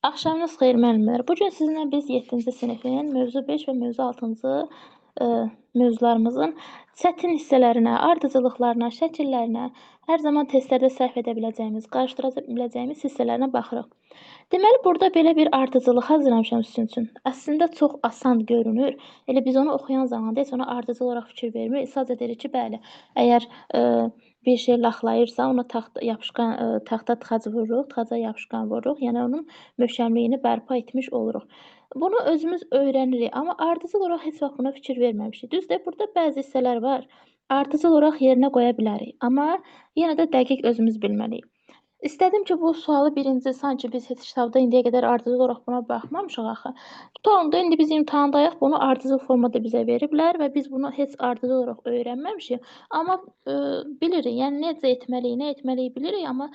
Axşamınız xeyir müəllimlər. Bu gün sizinlə biz 7-ci sinifin mövzu 5 və mövzu 6-cı mövzularımızın çətin hissələrinə, ardıcıllıqlarına, şəkillərinə, hər zaman testlərdə səhv edə biləcəyimiz, qarışdıra biləcəyimiz hissələrinə baxırıq. Deməli, burada belə bir ardıcıllıq hazırlamışam sizin üçün. Əslində çox asan görünür. Elə biz onu oxuyan zaman da heç ona ardıcıl olaraq fikir vermirik. Sadəcə deyirik ki, bəli, əgər bir şey laxlayırsa, ona taxta tıxac vururuq, tıxaca yapışqan vururuq, yəni onun möhkəmliyini bərpa etmiş oluruq. Bunu özümüz öyrənirik, amma ardıcıl olaraq heç vaxt buna fikir verməmişik. Düzdür, burada bəzi hissələr var. Ardıcıl olaraq yerinə qoya bilərik, amma yenə də dəqiq özümüz bilməliyik. İstədim ki, bu sualı birinci, sanki biz heç kitabda indiyə qədər ardıcıl olaraq buna baxmamışıq axı. Tutalım da, indi biz imtahandayıq, bunu ardıcıl formada bizə veriblər və biz bunu heç ardıcıl olaraq öyrənməmişik. Amma bilirik, yəni necə etməliyik, nə etməliyik bilirik, amma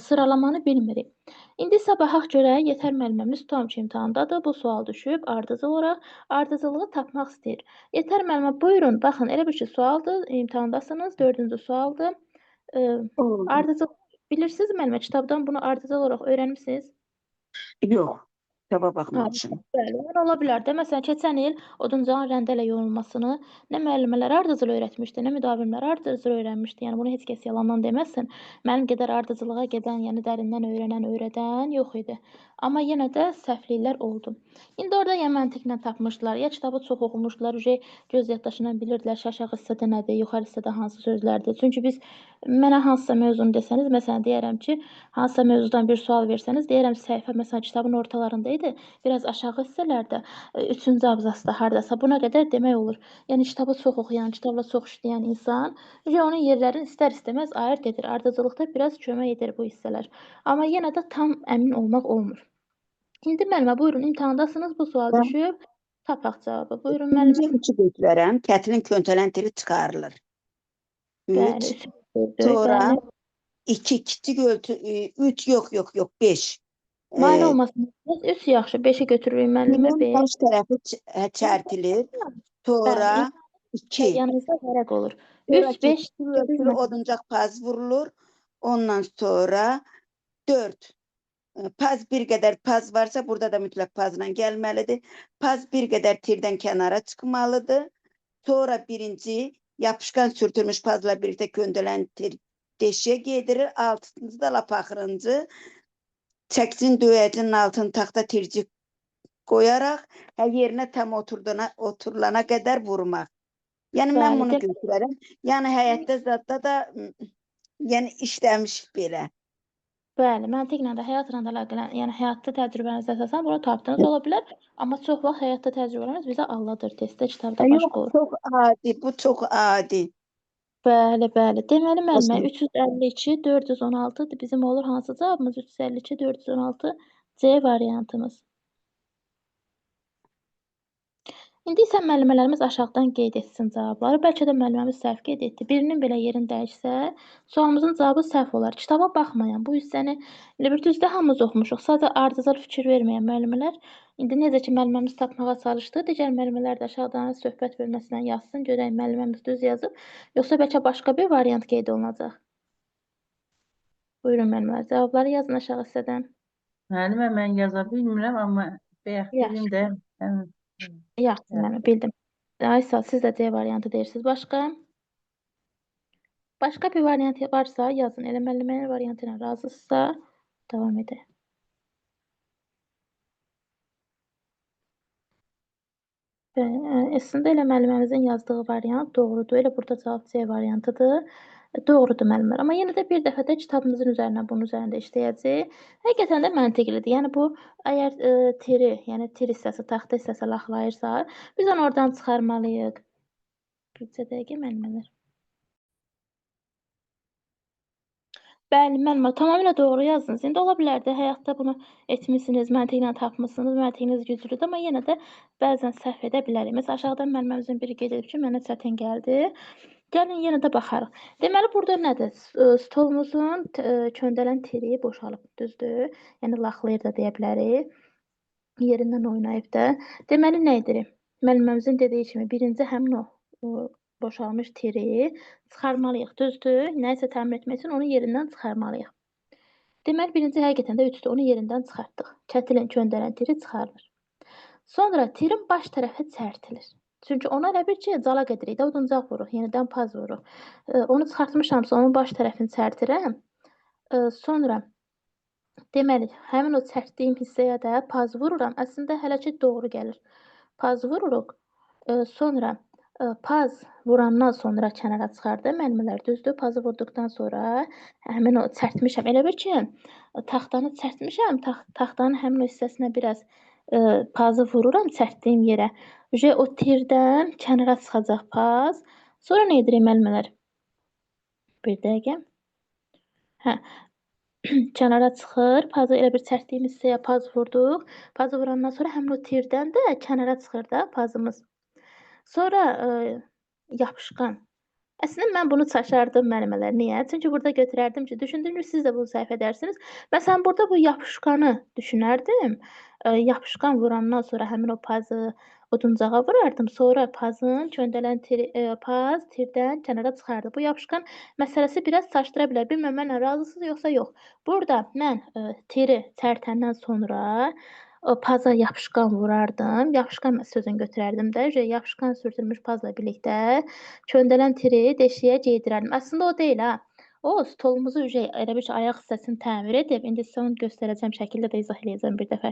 sıralamanı bilmirik. İndi isə baxaq görək, Yetər müəllimimiz tutalım ki, imtahandadır, bu sual düşüb ardıcıl olaraq, ardıcıllığı tapmaq istəyir. Yetər müəllimə, buyurun, baxın, elə bir ki, sualdır, imtahandasınız, 4-cü sualdır. Oldu. Ardıcıl bilirsiniz müəllimə, kitabdan bunu ardıcıl olaraq öyrənmisiniz? Yox, kitaba baxmamışım. Bəli, yəni ola bilər də. Məsələn, keçən il oduncağın rəndə ilə yonulmasını nə müəllimələr ardıcıl öyrətmişdi, nə müdavimlər ardıcıl öyrənmişdi. Yəni bunu heç kəs yalandan deməsin. Mənim qədər ardıcılığa gedən, yəni dərindən öyrədən yox idi. Amma yenə də səhvliklər oldu. İndi orada ya məntiqlə tapmışdılar, ya kitabı çox oxumuşdular, göz yaddaşından bilirdilər ki, aşağı hissədə nədir, yuxarı hissədə hansı sözlərdir. Çünki biz mənə hansısa mövzunu desəniz, məsələn, deyərəm ki, hansısa mövzudan bir sual versəniz, deyərəm səhifə, məsələn, kitabın ortalarında idi, biraz aşağı hissələrdə, 3-cü abzasda hardasa buna qədər demək olur. Yəni kitabı çox oxuyan, kitabla çox işləyən insan onun yerlərini istər-istəməz ayırd edir. Ardıcıllıqda biraz kömək edir bu hissələr. Amma yenə də tam əmin olmaq olmur. İndi müəllimə, buyurun, imtahandasınız, bu sual Hə. düşüb, tapaq cavabı. Buyurun Birinci müəllimə. 3-ü götürərəm, kətilin köntələn tiri çıxarılır. Bəli, 3, 3 gördük, sonra bəli. 2, kiçik ölçü, 3, yox, 5. Mane olmasın. 3 yaxşı, 5-i götürürük müəllimə, Dilin 5. baş tərəfi çərtilir, sonra Bəli, 2. yanınızda vərəq olur. Sonra 3, 5, kiçik ölçülü oduncaq paz vurulur, ondan sonra 4. Paz bir qədər paz varsa, burada da mütləq pazla gəlməlidir. Paz bir qədər tirdən kənara çıxmalıdır. Sonra birinci yapışqan sürtülmüş pazla birlikdə göndərən tir deşiyə gedirir. Altıncı da lap axırıncı çəkicin döyəcinin altını taxta tircik qoyaraq yerinə tam oturulana qədər vurmaq. Yəni mən bunu götürərəm. Yəni həyətdə zadda da yəni işləmişik belə. Bəli, məntiqlə də, həyatla da əlaqələn, yəni həyatda təcrübənizə əsasən bunu tapdığınız ola bilər, amma çox vaxt həyatda təcrübələrimiz bizə aldadır, testdə, kitabda başqa olur. Çox adi, bu çox adi. Bəli, bəli. Deməli müəllimə 352, 416 bizim olur hansı cavabımız? 352, 416 C variantımız. İndi isə müəllimələrimiz aşağıdan qeyd etsin cavabları. Bəlkə də müəlliməmiz səhv qeyd etdi. Birinin belə yerini dəyişsə, sualımızın cavabı səhv olar. Kitaba baxmayan, bu hissəni elə bir düzdə hamımız oxumuşuq. Sadəcə ardıcıl fikir verməyən müəllimələr, indi necə ki müəlliməmiz tapmağa çalışdı, digər müəllimələr də aşağıdan söhbət bölməsindən yazsın, görək müəlliməmiz düz yazıb, yoxsa bəlkə başqa bir variant qeyd olunacaq. Buyurun müəllimə, cavabları yazın aşağı hissədən. Müəllimə, mən yaza bilmirəm, amma bayaq dedim də. Yaxşı, müəllimə, bildim. Aysa, siz də C variantı deyirsiniz. Başqa bir variant varsa yazın. Elə müəllimənin variantı ilə razısınızsa davam edək. Əslində elə müəlliməmizin yazdığı variant doğrudur. Elə burada cavab C variantıdır. Doğrudur müəllimlər. Amma yenə də bir dəfə də kitabımızın üzərindən bunun üzərində işləyəcəyik. Həqiqətən də məntiqlidir. Yəni bu əgər yəni tir hissəsi, taxta hissəsi laxlayırsa, biz onu oradan çıxarmalıyıq. Bir dəqiqə müəllimlər. Bəli, müəllimə, tamamilə doğru yazdınız. İndi ola bilər də həyatda bunu etmisiniz, məntiqlə tapmısınız, məntiqiniz güclüdür, amma yenə də bəzən səhv edə bilərik. Məsələn, aşağıdan müəlliməmizin biri qeyd edib ki, mənə çətin gəldi. Gəlin yenə də baxarıq. Deməli, burada nədir? Stolumuzun köndələn tiri boşalıb, düzdür? Yəni, laxlayır da deyə bilərik. Yerindən oynayıb da. Deməli, nə edirik? Müəlliməmizin dediyi kimi, birinci həmin o boşalmış tiri çıxarmalıyıq, düzdür? Nəyisə təmir etmək üçün onu yerindən çıxarmalıyıq. Deməli, birinci həqiqətən də ütüdür. Onu yerindən çıxartdıq. Kətilin köndələn tiri çıxarılır. Sonra tirin baş tərəfi çərtilir. Çünki ona elə bil ki, cala gedirik də, oduncaq vururuq, yenidən paz vururuq. Onu çıxartmışamsa, onun baş tərəfini çərtirəm. Sonra deməli, həmin o çərtdiyim hissəyə də paz vururam. Əslində hələ ki doğru gəlir. Paz vururuq. Sonra paz vurandan sonra kənara çıxardım. Müəllimələr düzdür. Pazı vurduqdan sonra həmin o çərtmişəm. Elə bil ki, taxtanı çərtmişəm. Taxtanın həmin o hissəsinə biraz pazı vururam çərtdiyim yerə. O tirdən kənara çıxacaq paz. Sonra nə edirik müəllimələr? Bir dəqiqə. Hə. Kənara çıxır. Pazı elə bir çərtdiyim hissəyə paz vurduq. Pazı vurandan sonra həmin o tirdən də kənara çıxır da pazımız. Sonra yapışqan. Əslində mən bunu çaşardım müəllimələr. Niyə? Çünki burada götürərdim ki, düşündüm ki, siz də bunu səhv edərsiniz. Məsələn, burada bu yapışqanı düşünərdim. Yapışqan vurandan sonra həmin o pazı oduncağa vurardım. Sonra pazın köndələn paz tirdən kənara çıxardı. Bu yapışqan məsələsi biraz çaşdıra bilər. Bilmirəm, mənlə razısınız yoxsa yox. Burada mən tiri çərtəndən sonra paza yapışqan vurardım. Yapışqan sözünü götürərdim də. Yapışqan sürtülmüş pazla birlikdə köndələn tiri deşiyə geydirərdim. Əslində o deyil ha. O stolumuzu elə bir ki, ayaq hissəsini təmir edib. İndi sizə onu göstərəcəm, şəkildə də izah eləyəcəm bir dəfə.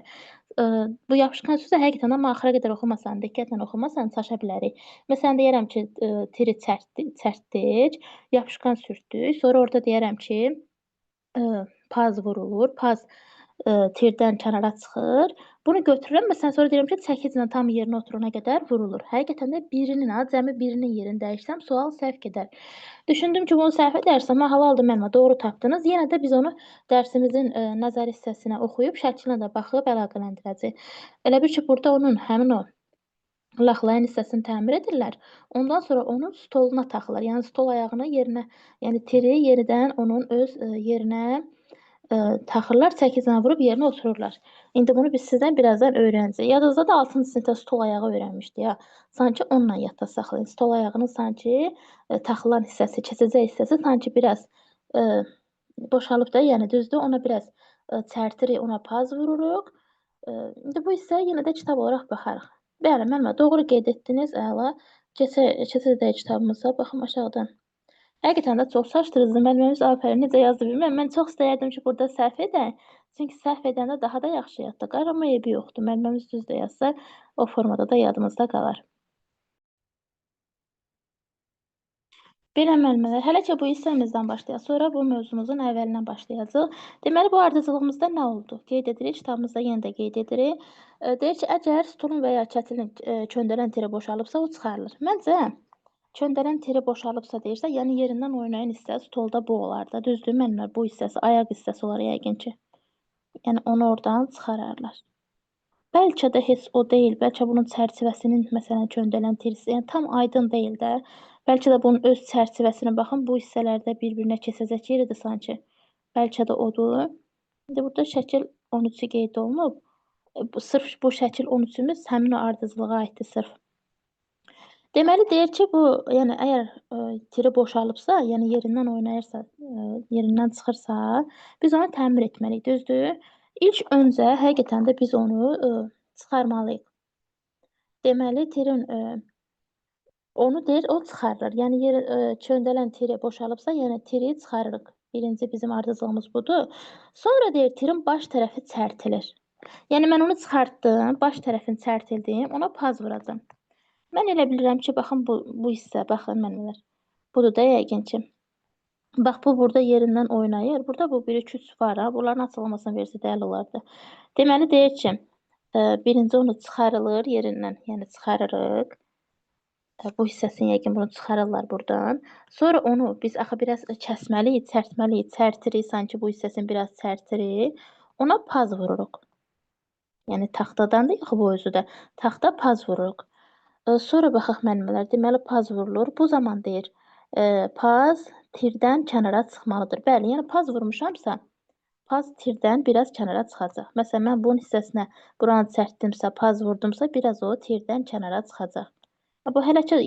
Bu yapışqan sözü həqiqətən amma axıra qədər oxumasan, diqqətlə oxumasan çaşa bilərik. Məsələn, deyərəm ki, tiri çərtdik, yapışqan sürtdük. Sonra orada deyərəm ki, paz vurulur, paz tirdən kənara çıxır. Bunu götürürəm, məsələn, sonra deyirəm ki, çəkiclə tam yerinə oturana qədər vurulur. Həqiqətən də birinin, cəmi birinin yerini dəyişsəm, sual səhv gedər. Düşündüm ki, bunu səhv edərsəm, halaldır müəllimə, doğru tapdınız. Yenə də biz onu dərsimizin nəzəri hissəsinə oxuyub, şəklinə də baxıb əlaqələndirəcəyik. Elə bil ki, burada onun həmin o laxlayan hissəsini təmir edirlər. Ondan sonra onun stoluna taxırlar. Yəni stol ayağını yerinə, yəni tiri yenidən onun öz yerinə taxırlar, çəkiclə vurub yerinə otururlar. İndi bunu biz sizdən birazdan öyrənəcəyik. Yadınızda da 6-cı sinifdə stol ayağı öyrənmişdik ya. Sanki onunla yadda saxlayın. Stol ayağının sanki taxılan hissəsi, keçəcək hissəsi sanki biraz boşalıb da, yəni düzdür, ona biraz çərtirik, ona paz vururuq. İndi bu hissəyə yenə də kitab olaraq baxarıq. Bəli, müəllimə, doğru qeyd etdiniz, əla. Keçəcək kitabımıza, baxım aşağıdan. Həqiqətən də çox çaşdırıcıdır. Müəlliməmiz afərin necə yazdı bilmirəm. Mən çox istəyərdim ki, burada səhv edək. Çünki səhv edəndə daha da yaxşı yadda qalır, amma eybi yoxdur. Müəlliməmiz düz də yazsa, o formada da yadımızda qalar. Belə müəllimələr, hələ ki bu hissəmizdən başlayaq, sonra bu mövzumuzun əvvəlindən başlayacağıq. Deməli, bu ardıcıllığımızda nə oldu? Qeyd edirik, kitabımızda yenə də qeyd edirik. Deyir ki, əgər stolun və ya kətilin köndələn tiri boşalıbsa, o çıxarılır. Məncə, köndələn tiri boşalıbsa deyirsə, yəni yerindən oynayan hissə stolda bu olar da. Düzdür, müəllimlər, bu hissəsi, ayaq hissəsi olar yəqin ki. Yəni onu oradan çıxararlar. Bəlkə də heç o deyil, bəlkə bunun çərçivəsinin, məsələn, köndələn tirisi, yəni tam aydın deyil də. Bəlkə də bunun öz çərçivəsinə baxın, bu hissələrdə bir-birinə keçəcək yeridir sanki. Bəlkə də odur. İndi burada şəkil 13-ü qeyd olunub. Sırf bu şəkil 13-ümüz həmin o ardıcılığa aiddir sırf. Deməli, deyir ki, bu, yəni əgər tiri boşalıbsa, yəni yerindən oynayırsa, yerindən çıxırsa, biz onu təmir etməliyik, düzdür? İlk öncə həqiqətən də biz onu çıxarmalıyıq. Deməli, tirin onu deyir, o çıxarılır. Yəni köndələn tiri boşalıbsa, yəni tiri çıxarırıq. Birinci bizim ardıcılığımız budur. Sonra deyir, tirin baş tərəfi çərtilir. Yəni mən onu çıxartdım, baş tərəfini çərtildim, ona paz vuracam. Mən elə bilirəm ki, baxın bu hissə, baxın müəllimlər. Budur da yəqin ki. Bax, bu burada yerindən oynayır. Burada bu 1-2 3 var ha. Bunların açılmasını versə dəli olardı. Deməli deyir ki, birinci onu çıxarılır yerindən, yəni çıxarırıq. Bu hissəsini yəqin bunu çıxarırlar buradan. Sonra onu biz axı biraz kəsməliyik, çərtməliyik, çərtirik, sanki bu hissəsini biraz çərtirik. Ona paz vururuq. Yəni taxtadan da yox bu özü də. Taxta paz vururuq. Sonra baxaq müəllimələr, deməli paz vurulur. Bu zaman deyir, paz tirdən kənara çıxmalıdır. Bəli, yəni paz vurmuşamsa, paz tirdən biraz kənara çıxacaq. Məsələn, mən bunun hissəsinə buranı çərtdimsə, paz vurdumsa, biraz o tirdən kənara çıxacaq. Bu hələ ki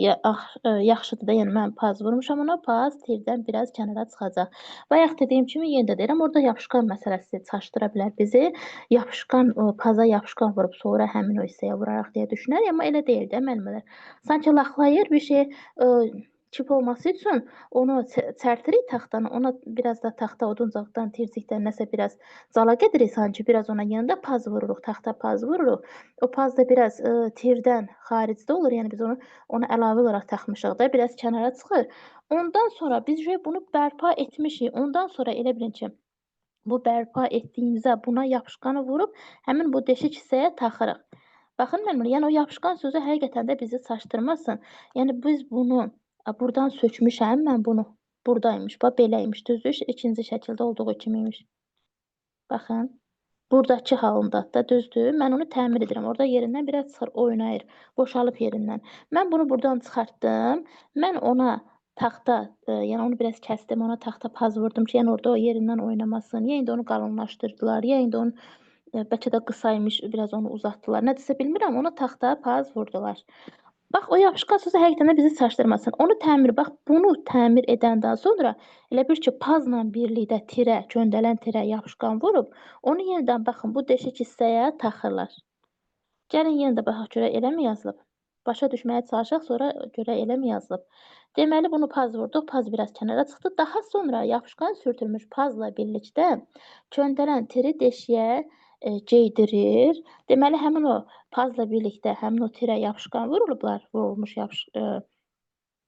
yaxşıdır da, yəni mən paz vurmuşam ona, paz tirdən biraz kənara çıxacaq. Bayaq dediyim kimi yenə də deyirəm, orada yapışqan məsələsi çaşdıra bilər bizi. Yapışqan, paza yapışqan vurub sonra həmin o hissəyə vuraraq deyə düşünərik, amma elə deyil də müəllimələr. Sanki laxlayır bir şey, çip olması üçün onu çərtirik taxtanı, ona biraz da taxta oduncaqdan, tircikdən nəsə biraz cala gedirik sanki, biraz ona yenə də paz vururuq, taxta paz vururuq. O paz da biraz tirdən xaricdə olur, yəni biz onu əlavə olaraq taxmışıq da, biraz kənara çıxır. Ondan sonra biz bunu bərpa etmişik. Ondan sonra elə bilin ki, bu bərpa etdiyimizə buna yapışqanı vurub həmin bu deşik hissəyə taxırıq. Baxın müəllimlər, yəni o yapışqan sözü həqiqətən də bizi çaşdırmasın. Yəni biz bunu burdan sökmüşəm, mən bunu burdaymış, bax beləymiş, düzdür? İkinci şəkildə olduğu kimi imiş. Baxın. Buradakı halındadır da, düzdür? Mən onu təmir edirəm. Orada yerindən biraz çıxır, oynayır, boşalıb yerindən. Mən bunu burdan çıxartdım. Mən ona taxta, yəni onu biraz kəsdim, ona taxta paz vurdum ki, yəni orada o yerindən oynamasın. Ya indi onu qalınlaşdırdılar, ya indi onu bəlkə də qısaymış, biraz onu uzatdılar. Nədirsə bilmirəm, ona taxta paz vurdular. Bax, o yapışqan sözü həqiqətən də bizi çaşdırmasın. Onu təmir, bax, bunu təmir edəndən sonra elə bil ki, pazla birlikdə tirə, göndələn tirə yapışqan vurub, onu yenidən baxın bu deşik hissəyə taxırlar. Gəlin yenə də baxaq görək eləmi yazılıb? Başa düşməyə çalışaq, sonra görək eləmi yazılıb? Deməli, bunu paz vurduq, paz biraz kənara çıxdı. Daha sonra yapışqan sürtülmüş pazla birlikdə göndərən tiri deşiyə geydirir. Deməli, həmin o pazla birlikdə həmin o tirə yapışqan vurulublar,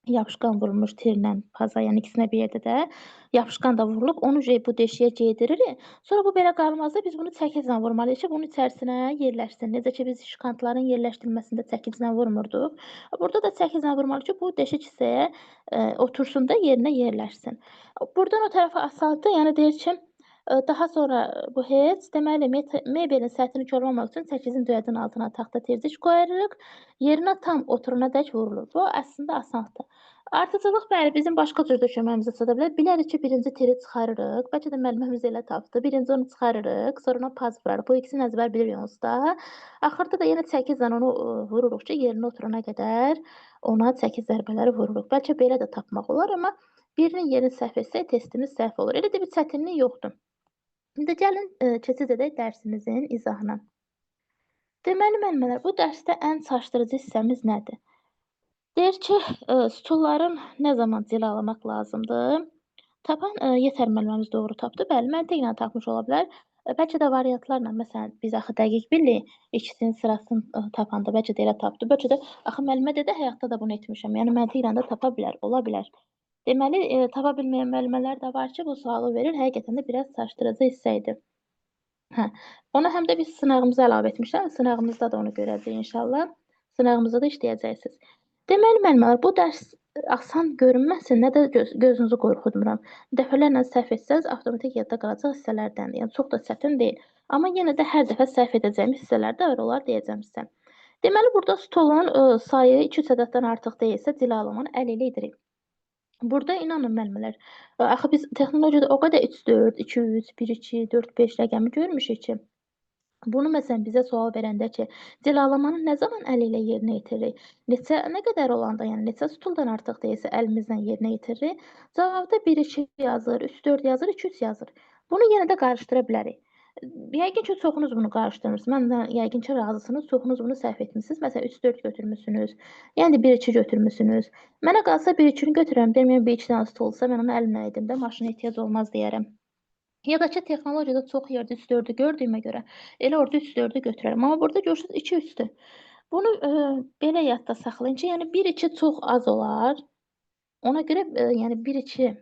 yapışqan vurulmuş tirlə paza, yəni ikisinə bir yerdə də yapışqan da vurulub, onu bu deşiyə geydiririk. Sonra bu belə qalmaz da biz bunu çəkiclə vurmalıyıq ki, bunun içərisinə yerləşsin. Necə ki, biz şkantların yerləşdirilməsində çəkiclə vurmurduq. Burada da çəkiclə vurmalıyıq ki, bu deşik hissəyə otursun da yerinə yerləşsin. Buradan o tərəfə asandır, yəni deyir ki, daha sonra bu heç, deməli, mebelin səthini korlamaq üçün çəkicin döyəcin altına taxta tircic qoyarıq, yerinə tam oturana dək vurulur. Bu əslində asandır. Ardıcıllıq bəli, bizim başqa cür düşünməyimizə çata bilər. Bilərik ki, birinci tiri çıxarırıq. Bəlkə də müəllimimiz elə tapdı. Birinci onu çıxarırıq, sonra ona paz vurarıq. Bu ikisini əzbər bilirik onsuz da. Axırda da yenə çəkiclə onu vururuq ki, yerinə oturana qədər ona çəkic zərbələri vururuq. Bəlkə belə də tapmaq olar, amma birinin yerini səhv etsək, testimiz səhv olur. Elə də bir çətinlik yoxdur. İndi gəlin keçid edək dərsimizin izahına. Deməli müəllimələr, bu dərsdə ən çaşdırıcı hissəmiz nədir? Deyir ki, stulların nə zaman cilalamaq lazımdır? Tapan Yetər müəlliməmiz doğru tapdı. Bəli, məntiqlə tapmış ola bilər. Bəlkə də variantlarla, məsələn, biz axı dəqiq bilirik, ikisinin sırasını tapanda bəlkə də elə tapdı. Bəlkə də axı müəllimə dedi, həyatda da bunu etmişəm. Yəni məntiqlə də tapa bilər, ola bilər. Deməli, tapa bilməyən müəllimələr də var ki, bu sualı verir. Həqiqətən də biraz çaşdırıcı hissə idi. Hə, ona həm də biz sınağımızı əlavə etmişəm. Sınağımızda da onu görəcəyik inşallah. Sınağımızda da işləyəcəksiniz. Deməli müəllimlər, bu dərs asan görünməsin, nə də gözünüzü qorxutmuram. Dəfələrlə səhv etsəz, avtomatik yadda qalacaq hissələrdəndir. Yəni çox da çətin deyil. Amma yenə də hər dəfə səhv edəcəyim hissələr də var, olar deyəcəm sizə. Deməli, burada stolun sayı 2-3 ədəddən artıq deyilsə, cilalamanı əl ilə edirik. Burada inanın müəllimlər, axı biz texnologiyada o qədər 3-4, 2-3, 1-2, 4-5 rəqəmi görmüşük ki, bunu məsələn bizə sual verəndə ki, cilalamanı nə zaman əl ilə yerinə yetiririk? Nə qədər olanda, yəni neçə stuldan artıq deyilsə əlimizlə yerinə yetiririk? Cavabda 1-2 yazır, 3-4 yazır, 2-3 yazır. Bunu yenə də qarışdıra bilərik. Yəqin ki, çoxunuz bunu qarışdırmırsınız. Məndən yəqin ki, razısınız. Çoxunuz bunu səhv etmisiniz. Məsələn, 3-4 götürmüsünüz. Yəni 1-2 götürmüsünüz. Mənə qalsa 1-2-ni götürürəm. Deməyəm 1-2 dənə stul olsa mən onu əlimlə edim də, maşına ehtiyac olmaz deyərəm. Ya da ki, texnologiyada çox yerdə 3-4-ü gördüyümə görə elə orada 3-4-ü götürərəm. Amma burada görürsünüz 2-3-dür. Bunu belə yadda saxlayın ki, yəni 1-2 çox az olar. Ona görə yəni 1-2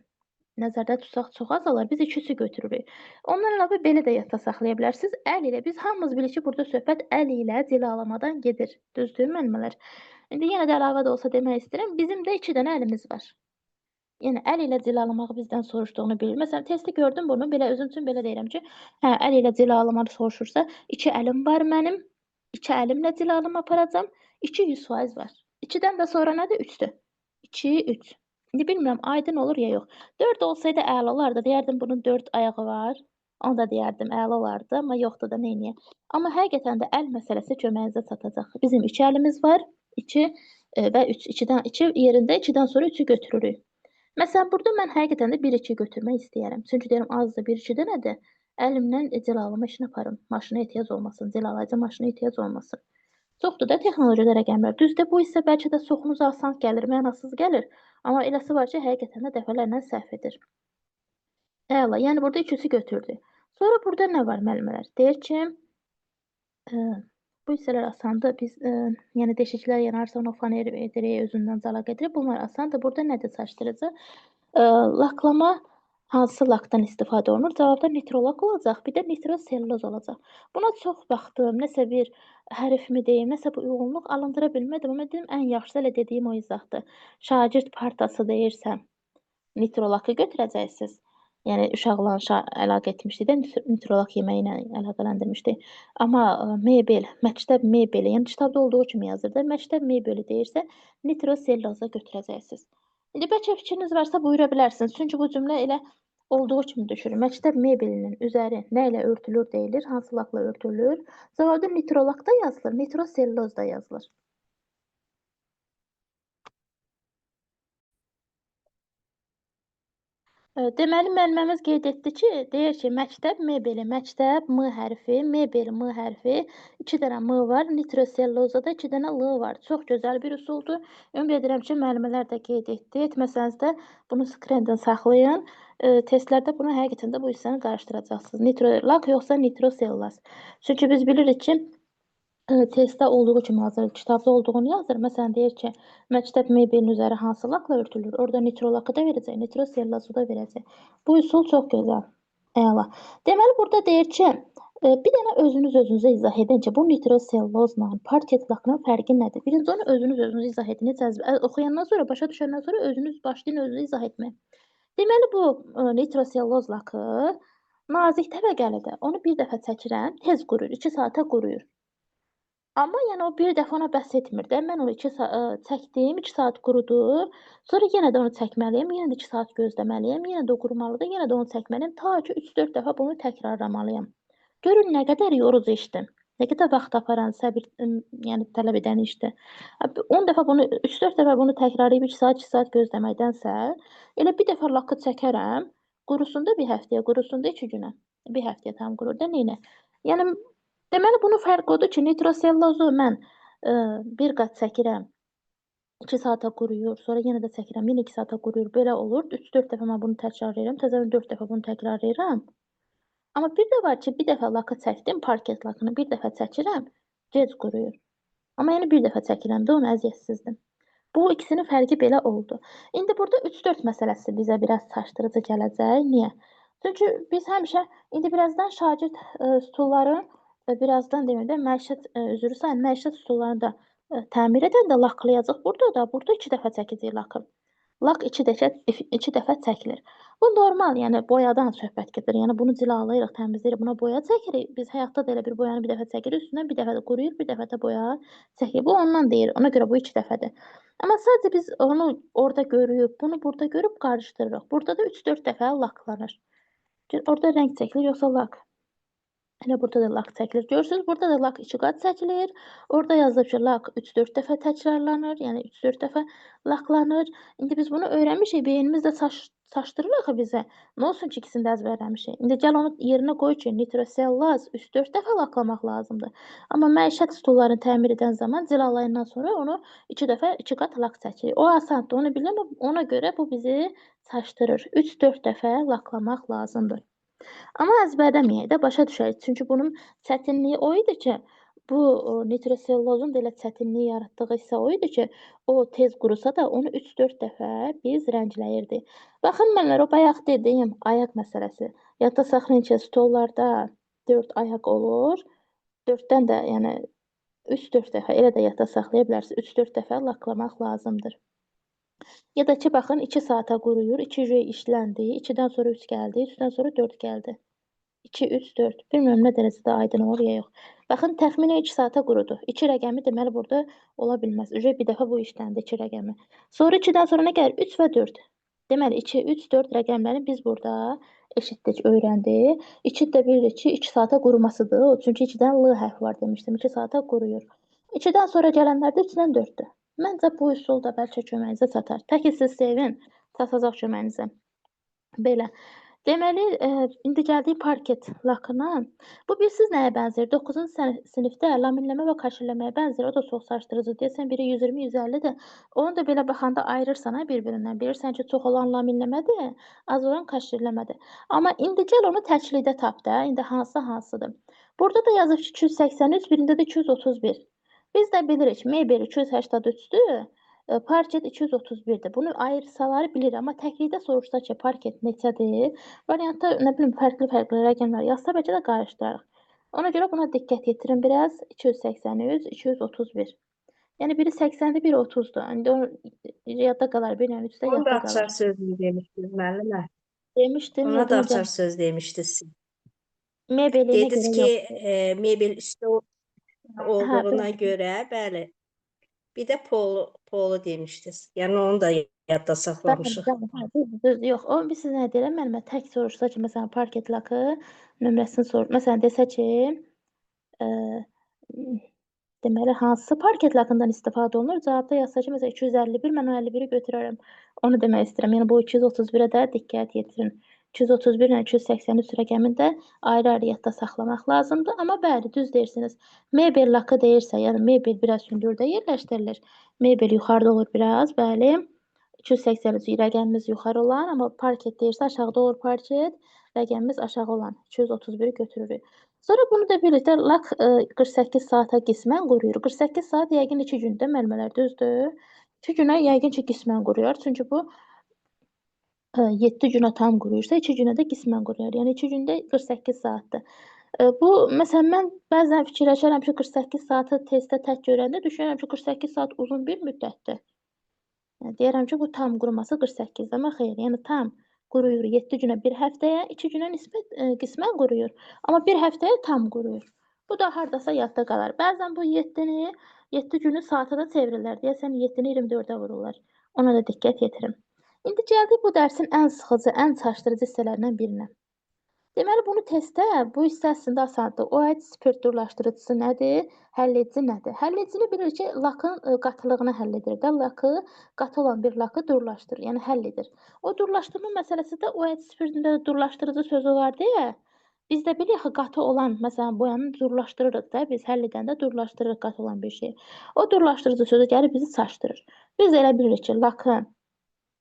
nəzərdə tutsaq çox az olar, biz 2-si götürürük. Ondan əlavə belə də yadda saxlaya bilərsiniz. Əl ilə biz hamımız bilirik ki, burada söhbət əl ilə cilalamadan gedir. Düzdür müəllimələr? İndi yenə də əlavə də olsa demək istəyirəm, bizim də 2 dənə əlimiz var. Yəni əl ilə cilalamağı bizdən soruşduğunu bilir. Məsələn, testdə gördüm bunu, belə özüm üçün belə deyirəm ki, hə, əl ilə cilalamağı soruşursa, 2 əlim var mənim, 2 əlimlə cilalama aparacam, 2 100% var. 2-dən də sonra nədir? 3-dür. 2, 3. İndi bilmirəm, aydın olur ya yox. 4 olsaydı əla olardı. Deyərdim bunun 4 ayağı var. Onu da deyərdim əla olardı, amma yoxdur da neyniyək. Amma həqiqətən də əl məsələsi köməyinizə çatacaq. Bizim 2 əlimiz var. 2 və 2 yerində 2-dən sonra 3-ü götürürük. Məsələn, burada mən həqiqətən də 1-2 götürmək istəyərəm. Çünki deyirəm azdır 1-2 dənədir. Əlimdən cilalama işini aparım. Maşına ehtiyac olmasın, cilalayıcı maşına ehtiyac olmasın. Çoxdur da texnologiyada rəqəmlər. Düzdür, bu isə bəlkə də çoxunuza asan gəlir, mənasız gəlir. Amma eləsi var ki, həqiqətən də dəfələrlə səhv edir. Əla, yəni burada 2-si götürdü. Sonra burada nə var müəllimələr? Deyir ki, bu hissələr asandır. Biz yəni deşiklər yanarsa onu faner edirik, özündən cala gedirik. Bunlar asandır. Burada nədir çaşdırıcı? Laklama hansı lakdan istifadə olunur? Cavabda nitrolak olacaq, bir də nitroselluloz olacaq. Buna çox baxdım, nəsə bir hərfmi deyim, nəsə bir uyğunluq alındıra bilmədim, amma dedim ən yaxşısı elə dediyim o izahdır. Şagird partası deyirsə, nitrolakı götürəcəksiniz. Yəni uşaqlarla əlaqə etmişdik də, nitrolak yeməyi ilə əlaqələndirmişdik. Amma mebel, məktəb mebeli, yəni kitabda olduğu kimi yazır da, məktəb mebeli deyirsə, nitroselluloza götürəcəksiniz. İndi bəlkə fikriniz varsa buyura bilərsiniz. Çünki bu cümlə elə olduğu kimi düşürür. Məktəb mebelinin üzəri nə ilə örtülür deyilir, hansı lakla örtülür? Cavabda nitrolak da yazılır, nitroselluloz da yazılır. Deməli, müəlliməmiz qeyd etdi ki, deyir ki, məktəb mebeli, məktəb M hərfi, mebel M hərfi, 2 dənə M var, nitrosellozada 2 dənə L var. Çox gözəl bir üsuldur. Ümid edirəm ki, müəllimələr də qeyd etdi. Etməsəniz də bunu skrendən saxlayın. Testlərdə bunu həqiqətən də bu hissəni qarışdıracaqsınız. Nitrolak yoxsa nitrosellulaz. Çünki biz bilirik ki, testdə olduğu kimi yazır, kitabda olduğunu yazır. Məsələn, deyir ki, məktəb mebelinin üzəri hansı lakla örtülür? Orada nitrolakı da verəcək, nitrosellulozu da verəcək. Bu üsul çox gözəl. Əla. Deməli, burada deyir ki, bir dənə özünüzə izah edin ki, bu nitrosellulozla parket lakının fərqi nədir? Birinci onu özünüz izah edin. Oxuyandan sonra, başa düşəndən sonra başlayın özünüz izah etməyə. Deməli, bu nitroselluloz lakı nazik təbəqəlidir. Onu bir dəfə çəkirəm, tez quruyur, 2 saata quruyur. Amma yəni o bir dəfə ona bəs etmir də. Mən onu çəkdim, 2 saat qurudu. Sonra yenə də onu çəkməliyəm, yenə də 2 saat gözləməliyəm, yenə də o qurumalıdır, yenə də onu çəkməliyəm. Ta ki 3-4 dəfə bunu təkrarlamalıyam. Görün nə qədər yorucu işdir. Nə qədər vaxt aparan, səbir yəni tələb edən işdir. 10 dəfə bunu 3-4 dəfə bunu təkrarlayıb 2 saat, 2 saat gözləməkdənsə, elə bir dəfə lakı çəkərəm, qurusun da 1 həftəyə, qurusun da 2 günə. 1 həftəyə tam qurur da neynə? Yəni deməli, bunun fərqi odur ki, nitrosellulozu mən bir qat çəkirəm, 2 saata quruyur, sonra yenə də çəkirəm, yenə 2 saata quruyur, belə olur. 3-4 dəfə mən bunu təkrarlayıram, təzədən 4 dəfə bunu təkrarlayıram. Amma bir də var ki, bir dəfə lakı çəkdim, parket lakını bir dəfə çəkirəm, gec quruyur. Amma yəni bir dəfə çəkirəm də, onu əziyyətsizdir. Bu ikisinin fərqi belə oldu. İndi burada 3-4 məsələsi bizə biraz çaşdırıcı gələcək. Niyə? Çünki biz həmişə, indi birazdan şagird stulların, birazdan demir də, məişət stullarını da təmir edəndə laklayacaq. Burada 2 dəfə çəkəcək lakı. Lak 2 dəfə çəkilir. Bu normal, yəni boyadan söhbət gedir. Yəni bunu cilalayırıq, təmizləyirik, buna boya çəkirik. Biz həyatda da elə bir boyanı bir dəfə çəkirik, üstündən bir dəfə də quruyur, bir dəfə də boya çəkirik. Bu ondan deyir. Ona görə bu 2 dəfədir. Amma sadəcə biz onu orada görüb, bunu burada görüb qarışdırırıq. Burada da 3-4 dəfə laklanır. Orada rəng çəkilir, yoxsa lak? Elə burada da lak çəkilir. Görürsünüz, burada da lak 2 qat çəkilir. Orada yazılıb ki, lak 3-4 dəfə təkrarlanır, yəni 3-4 dəfə laklanır. İndi biz bunu öyrənmişik, beynimiz də çaşdırır axı bizə. Nə olsun ki, ikisini də əzbərləmişik. İndi gəl onu yerinə qoy ki, nitrosellulaz 3-4 dəfə laklamaq lazımdır. Amma məişət stullarını təmir edən zaman cilalayandan sonra onu 2 dəfə 2 qat lak çəkirik. O asandır, onu bilirəm, ona görə bu bizi çaşdırır. 3-4 dəfə laklamaq lazımdır. Amma əzbərləməyək də, başa düşək. Çünki bunun çətinliyi o idi ki, bu nitrosellulozun da elə çətinliyi yaratdığı hissə o idi ki, o tez qurusa da onu 3-4 dəfə biz rəngləyirdik. Baxın mənlər, o bayaq dediyim ayaq məsələsi. Yadda saxlayın ki, stollarda 4 ayaq olur. 4-dən də, yəni 3-4 dəfə elə də yadda saxlaya bilərsiniz. 3-4 dəfə laklamaq lazımdır. Ya da ki, baxın 2 saata quruyur, 2 rey işləndi, 2-dən sonra 3 gəldi, 3-dən sonra 4 gəldi. 2, 3, 4. Bilmirəm nə dərəcədə aydın olur ya yox. Baxın, təxminən 2 saata qurudu. 2 rəqəmi deməli burada ola bilməz. Bir dəfə bu işləndi 2 rəqəmi. Sonra 2-dən sonra nə gəlir? 3 və 4. Deməli 2, 3, 4 rəqəmlərini biz burada eşitdik, öyrəndik. 2 də bilirik ki, 2 saata qurumasıdır. Çünki 2-dən L hərfi var demişdim. 2 saata quruyur. 2-dən sonra gələnlər də 3-dən 4-dür. Məncə bu üsul da bəlkə köməyinizə çatar. Təki siz sevin, çatacaq köməyinizə. Belə. Deməli, indi gəldik parket lakına. Bu bilirsiz nəyə bənzəyir? 9-cu sinifdə laminləmə və kaşirləməyə bənzəyir. O da çox çaşdırıcı. Deyəsən biri 120, 150-dir. Onu da belə baxanda ayırırsan ha bir-birindən. Bilirsən ki, çox olan laminləmədir, az olan kaşirləmədir. Amma indi gəl onu təklikdə tap da. İndi hansı hansıdır? Burada da yazıb ki, 283, birində də 231. Biz də bilirik, mebel 283-dür. Parket 231-dir. Bunu ayırsalar bilir, amma təklikdə soruşsa ki, parket neçədir? Variantda nə bilim fərqli-fərqli rəqəmlər yazsa bəlkə də qarışdırarıq. Ona görə buna diqqət yetirin biraz. 283, 231. Yəni biri 80-dir, biri 30-dur. İndi o yadda qalar, birlə üçdə Onu da yadda açar qalar. sözlü demişdiniz müəllimə. Demişdim, Ona da yadına açar gəl. söz demişdiniz. Mebeliyinə Dediniz görə ki, yoxdur. mebel üstü Hə, olduğuna bəli. görə, bəli. Bir də polo demişdiniz. Yəni onu da yadda Bəli, saxlamışıq. bəli, hə, düzdür. Yox, o biz sizə nə deyirəm, müəllimə tək soruşsa ki, məsələn, parket lakı nömrəsini məsələn desə ki, eee, deməli hansı parket lakından istifadə olunur? Cavabda yazsa ki, məsələn 251, mən o 51-i götürərəm. Onu demək istəyirəm. Yəni bu 231-ə də diqqət yetirin. 231 ilə 283 rəqəmini də ayrı-ayrı yadda saxlamaq lazımdır. Amma bəli, düz deyirsiniz. Mebel lakı deyirsə, yəni mebel biraz hündürdə yerləşdirilir. Mebel yuxarıda olur biraz, bəli. 283 rəqəmimiz yuxarı olan, amma parket deyirsə aşağıda olur parket, rəqəmimiz aşağı olan 231-i götürürük. Sonra bunu da birlikdə lak 48 saata qismən quruyur. 48 saat yəqin 2 gündə müəllimələr, düzdür? 2 günə yəqin ki, qismən quruyur. Çünki bu 7 günə tam quruyursa, 2 günə də qismən quruyur. Yəni 2 gündə 48 saatdır. Bu məsələn mən bəzən fikirləşərəm ki, 48 saatı testdə tək görəndə düşünürəm ki, 48 saat uzun bir müddətdir. Deyərəm ki, bu tam quruması 48-dir, amma xeyr, yəni tam quruyur 7 günə, 1 həftəyə, 2 günə nisbət qismən quruyur. Amma 1 həftəyə tam quruyur. Bu da hardasa yadda qalar. Bəzən bu 7 günü saata da çevirirlər. Deyəsən 7-ni 24-ə vururlar. Ona da diqqət yetirin. İndi gəldik bu dərsin ən sıxıcı, ən çaşdırıcı hissələrindən birinə. Deməli, bunu testdə bu hissə əslində asandır. OH spirtdurlaşdırıcısı nədir? Həlledici nədir? Həlledicini bilirik ki, lakın qatılığını həll edir də. Lakı, qatı olan bir lakı durlaşdırır, yəni həll edir. O durlaşdırma məsələsi də OH spirtində durlaşdırıcı sözü var deyə, biz də bilirik ki, qatı olan, məsələn, boyanı durlaşdırırıq da, biz həll edəndə durlaşdırırıq qatı olan bir şeyi. O durlaşdırıcı sözü gəlib bizi çaşdırır. Biz elə bilirik ki, lakın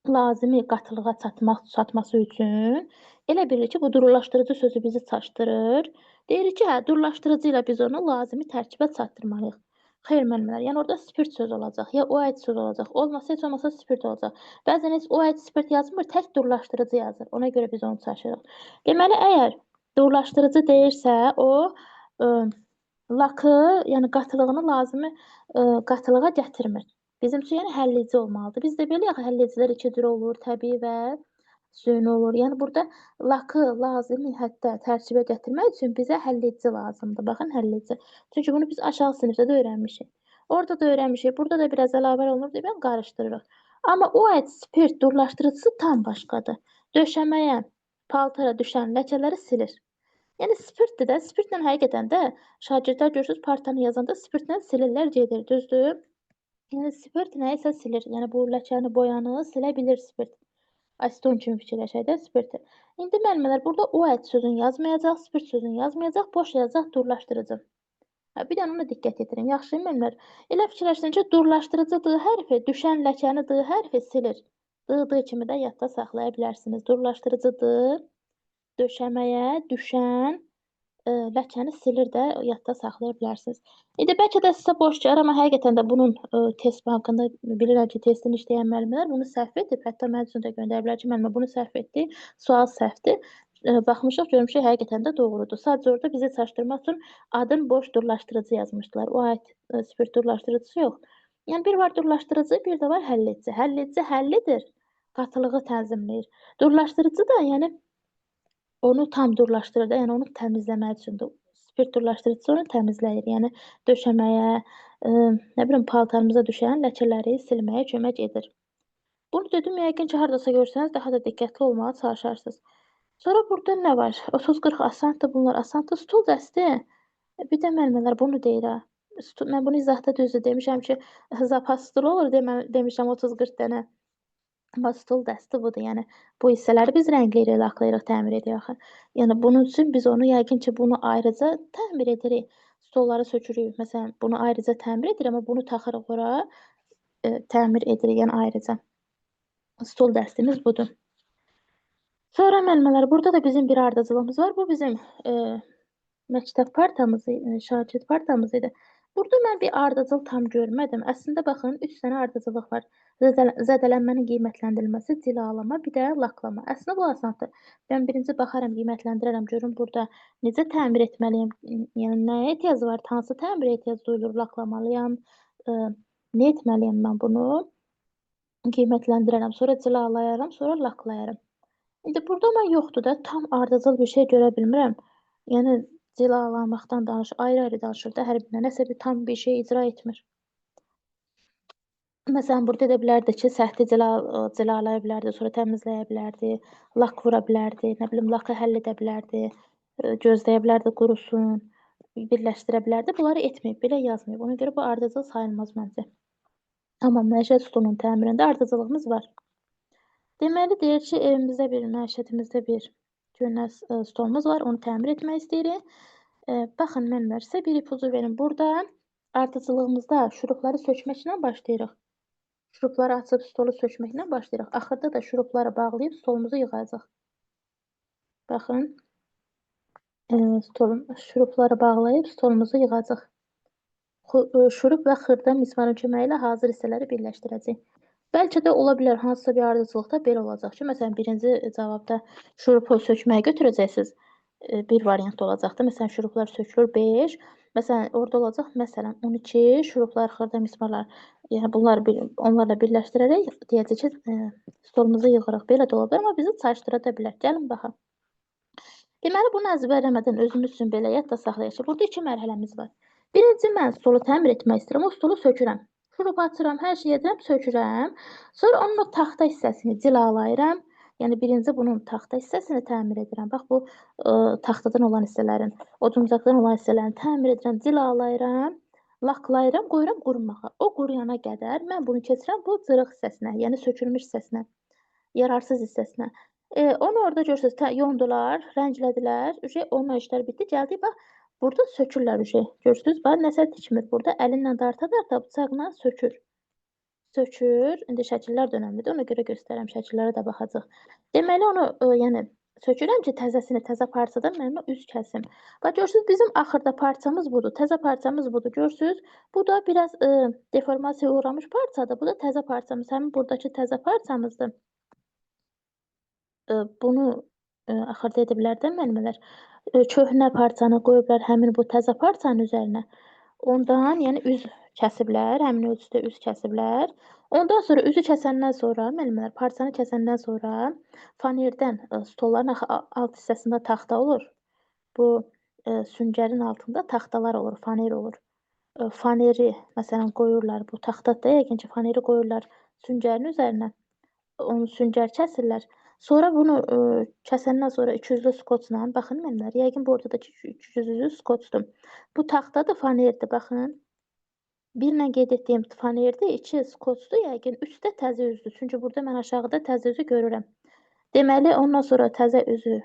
lazımi qatılığa çatması üçün elə bilirik ki, bu durlaşdırıcı sözü bizi çaşdırır. Deyirik ki, hə, durlaşdırıcı ilə biz onu lazımi tərkibə çatdırmalıyıq. Xeyr müəllimlər, yəni orada spirt sözü olacaq, ya OH sözü olacaq. Olmasa heç olmasa spirt olacaq. Bəzən heç OH spirt yazmır, tək durlaşdırıcı yazır. Ona görə biz onu çaşırıq. Deməli, əgər durlaşdırıcı deyirsə, o lakı, yəni qatılığını lazımi qatılığa gətirmir. Bizim üçün yəni həlledici olmalıdır. Biz də bilirük axı həlledicilər 2 cür olur, təbii və süni olur. Yəni burda lakı lazımi həddə tərkibə gətirmək üçün bizə həlledici lazımdır. Baxın, həlledici. Çünki bunu biz aşağı sinifdə də öyrənmişik. Orada da öyrənmişik, burada da biraz əlavələr olunur deyə qarışdırırıq. Amma OH spirt durlaşdırıcısı tam başqadır. Döşəməyə, paltara düşən ləkələri silir. Yəni spirtdir də, spirtlə həqiqətən də şagirdlər görürsüz partanı yazanda spirtlə silirlər gedir, düzdür? Yəni spirt nəyisə silir. Yəni bu ləkəni, boyanı silə bilir spirt. Aseton kimi fikirləşək də spirti. İndi müəllimələr burada OH sözünü yazmayacaq, spirt sözünü yazmayacaq, boş yazacaq durlaşdırıcı. Bir dənə ona diqqət yetirin. Yaxşı müəllimlər. Elə fikirləşin ki, durlaşdırıcı D hərfi düşən ləkəni D hərfi silir. D kimi də yadda saxlaya bilərsiniz. Durlaşdırıcı D döşəməyə düşən ləkəni silir də yadda saxlaya bilərsiniz. İndi bəlkə də sizə boş gəlir, amma həqiqətən də bunun test bankında bilirəm ki, testini işləyən müəllimlər bunu səhv edib. Hətta mənim üçün də göndəriblər ki, müəllimə bunu səhv etdi, sual səhvdir. Baxmışıq, görmüşük, həqiqətən də doğrudur. Sadəcə orada bizi çaşdırmaq üçün adın boş durlaşdırıcı yazmışdılar. O aid spirt durlaşdırıcısı yox. Yəni bir var durlaşdırıcı, bir də var həlledici. Həlledici həll edir, qatılığı tənzimləyir. Durlaşdırıcı da yəni onu tam durlaşdırır da, yəni onu təmizləmək üçündür. Spirt durlaşdırıcısı onu təmizləyir. Yəni döşəməyə, nə bilim paltarımıza düşən ləkələri silməyə kömək edir. Bunu dedim, yəqin ki, hardasa görsəniz daha da diqqətli olmağa çalışarsınız. Sonra burada nə var? 30-40 asandır, bunlar asandır. Stul dəsti. Bir də müəllimələr bunu deyir ha. Mən bunu izahda düzdür demişəm ki, zapas stulu olur demişəm 30-40 dənə. Amma stul dəsti budur. Yəni bu hissələri biz rəngləyirik, laklayırıq, təmir edirik axı. Yəni bunun üçün biz onu yəqin ki, bunu ayrıca təmir edirik. Stolları sökürük. Məsələn, bunu ayrıca təmir edirik, amma bunu taxırıq ora, təmir edirik, yəni ayrıca. Stol dəstimiz budur. Sonra müəllimələr, burada da bizim bir ardıcılığımız var. Bu bizim məktəb partamız, şagird partamız idi. Burada mən bir ardıcıl tam görmədim. Əslində baxın, 3 dənə ardıcılıq var. Zədələnmənin qiymətləndirilməsi, cilalama, bir də laklama. Əslində bu asandır. Mən birinci baxaram, qiymətləndirərəm, görüm burada necə təmir etməliyəm, yəni nəyə ehtiyac var, hansı təmirə ehtiyac duyulur, laklamalıyam, nə etməliyəm mən bunu qiymətləndirərəm, sonra cilalayaram, sonra laklayaram. İndi burada amma yoxdur da, tam ardıcıl bir şey görə bilmirəm. Yəni cilalamaqdan ayrı-ayrı danışır da hər birinə. Nəsə bir tam bir şey icra etmir. Məsələn, burada edə bilərdi ki, səhti cilalaya bilərdi, sonra təmizləyə bilərdi, lak vura bilərdi, nə bilim, lakı həll edə bilərdi, gözləyə bilərdi, qurusun, birləşdirə bilərdi. Bunları etməyib, belə yazmayıb. Ona görə bu ardıcıl sayılmaz məncə. Amma məişət stolunun təmirində ardıcılığımız var. Deməli, deyir ki, evimizdə bir, məişətimizdə bir göynək stolumuz var, onu təmir etmək istəyirik. Baxın, müəllimlər, sizə bir ipucu verim. Burada ardıcılığımızda şurupları sökməklə başlayırıq. Şurupları açıb stolu sökməklə başlayırıq. Axırda da şurupları bağlayıb stolumuzu yığacaq. Baxın, şurupları bağlayıb stolumuzu yığacaq. Şurup və xırda mismarın köməyi ilə hazır hissələri birləşdirəcək. Bəlkə də ola bilər hansısa bir ardıcılıqda belə olacaq ki, məsələn, birinci cavabda şurupu sökməyə götürəcəksiniz. Bir variant olacaqdır. Məsələn, şuruplar sökülür 5. Məsələn, orada olacaq, məsələn, 12 şuruplar, xırda mismarlar. Yəni onlarla birləşdirərək deyəcək ki, stolumuzu yığırıq. Belə də ola bilər, amma bizi çaşdıra da bilər. Gəlin baxaq. Deməli, bunu əzbərləmədən özümüz üçün belə yadda saxlayaq ki, burada 2 mərhələmiz var. Birinci mən stolu təmir etmək istəyirəm, o stolu sökürəm. Şurup açıram, hər şey edirəm, sökürəm. Sonra onun o taxta hissəsini cilalayıram. Yəni birinci bunun taxta hissəsini təmir edirəm. Bax bu taxtadan olan hissələrin, oduncaqdan olan hissələrini təmir edirəm, cilalayıram, laklayıram, qoyuram qurumağa. O quruyana qədər mən bunu keçirəm bu cırıq hissəsinə, yəni sökülmüş hissəsinə, yararsız hissəsinə. Onu orada görürsünüz, yondular, rənglədilər. Onunla işlər bitdi. Gəldik, bax, burada sökürlər. Görürsünüz, bax, nəsə tikmir. Burada əlinlə darta-darta bıçaqla sökür. Sökür. İndi şəkillər də önəmlidir. Ona görə göstərəm, şəkillərə də baxacaq. Deməli, onu yəni sökürəm ki, təzəsini, təzə parçadan mən onu üz kəsim. Bax, görürsünüz, bizim axırda parçamız budur. Təzə parçamız budur. Görürsünüz, bu da biraz deformasiyaya uğramış parçadır. Bu da təzə parçamız. Həmin buradakı təzə parçamızdır. Bunu axırda edə bilər də müəllimələr. Köhnə parçanı qoyublar həmin bu təzə parçanın üzərinə. Ondan, yəni üz kəsiblər, həmin ölçüdə üz kəsiblər. Ondan sonra üzü kəsəndən sonra müəllimələr, parçanı kəsəndən sonra fanerdən stolların alt hissəsində taxta olur. Bu süngərin altında taxtalar olur, faner olur. Faneri məsələn qoyurlar, bu taxtadır yəqin ki, faneri qoyurlar süngərin üzərinə. Onu süngər kəsirlər. Sonra bunu kəsəndən sonra 200-lü skoçla, baxın müəllimlər, yəqin bu ortadakı 200-lü skoçdur. Bu taxtadır, fanerdir, baxın. 1 ilə qeyd etdiyim fanerdir, 2 skoçdur, yəqin 3 də təzə üzdür. Çünki burada mən aşağıda təzə üzü görürəm. Deməli, ondan sonra təzə üzü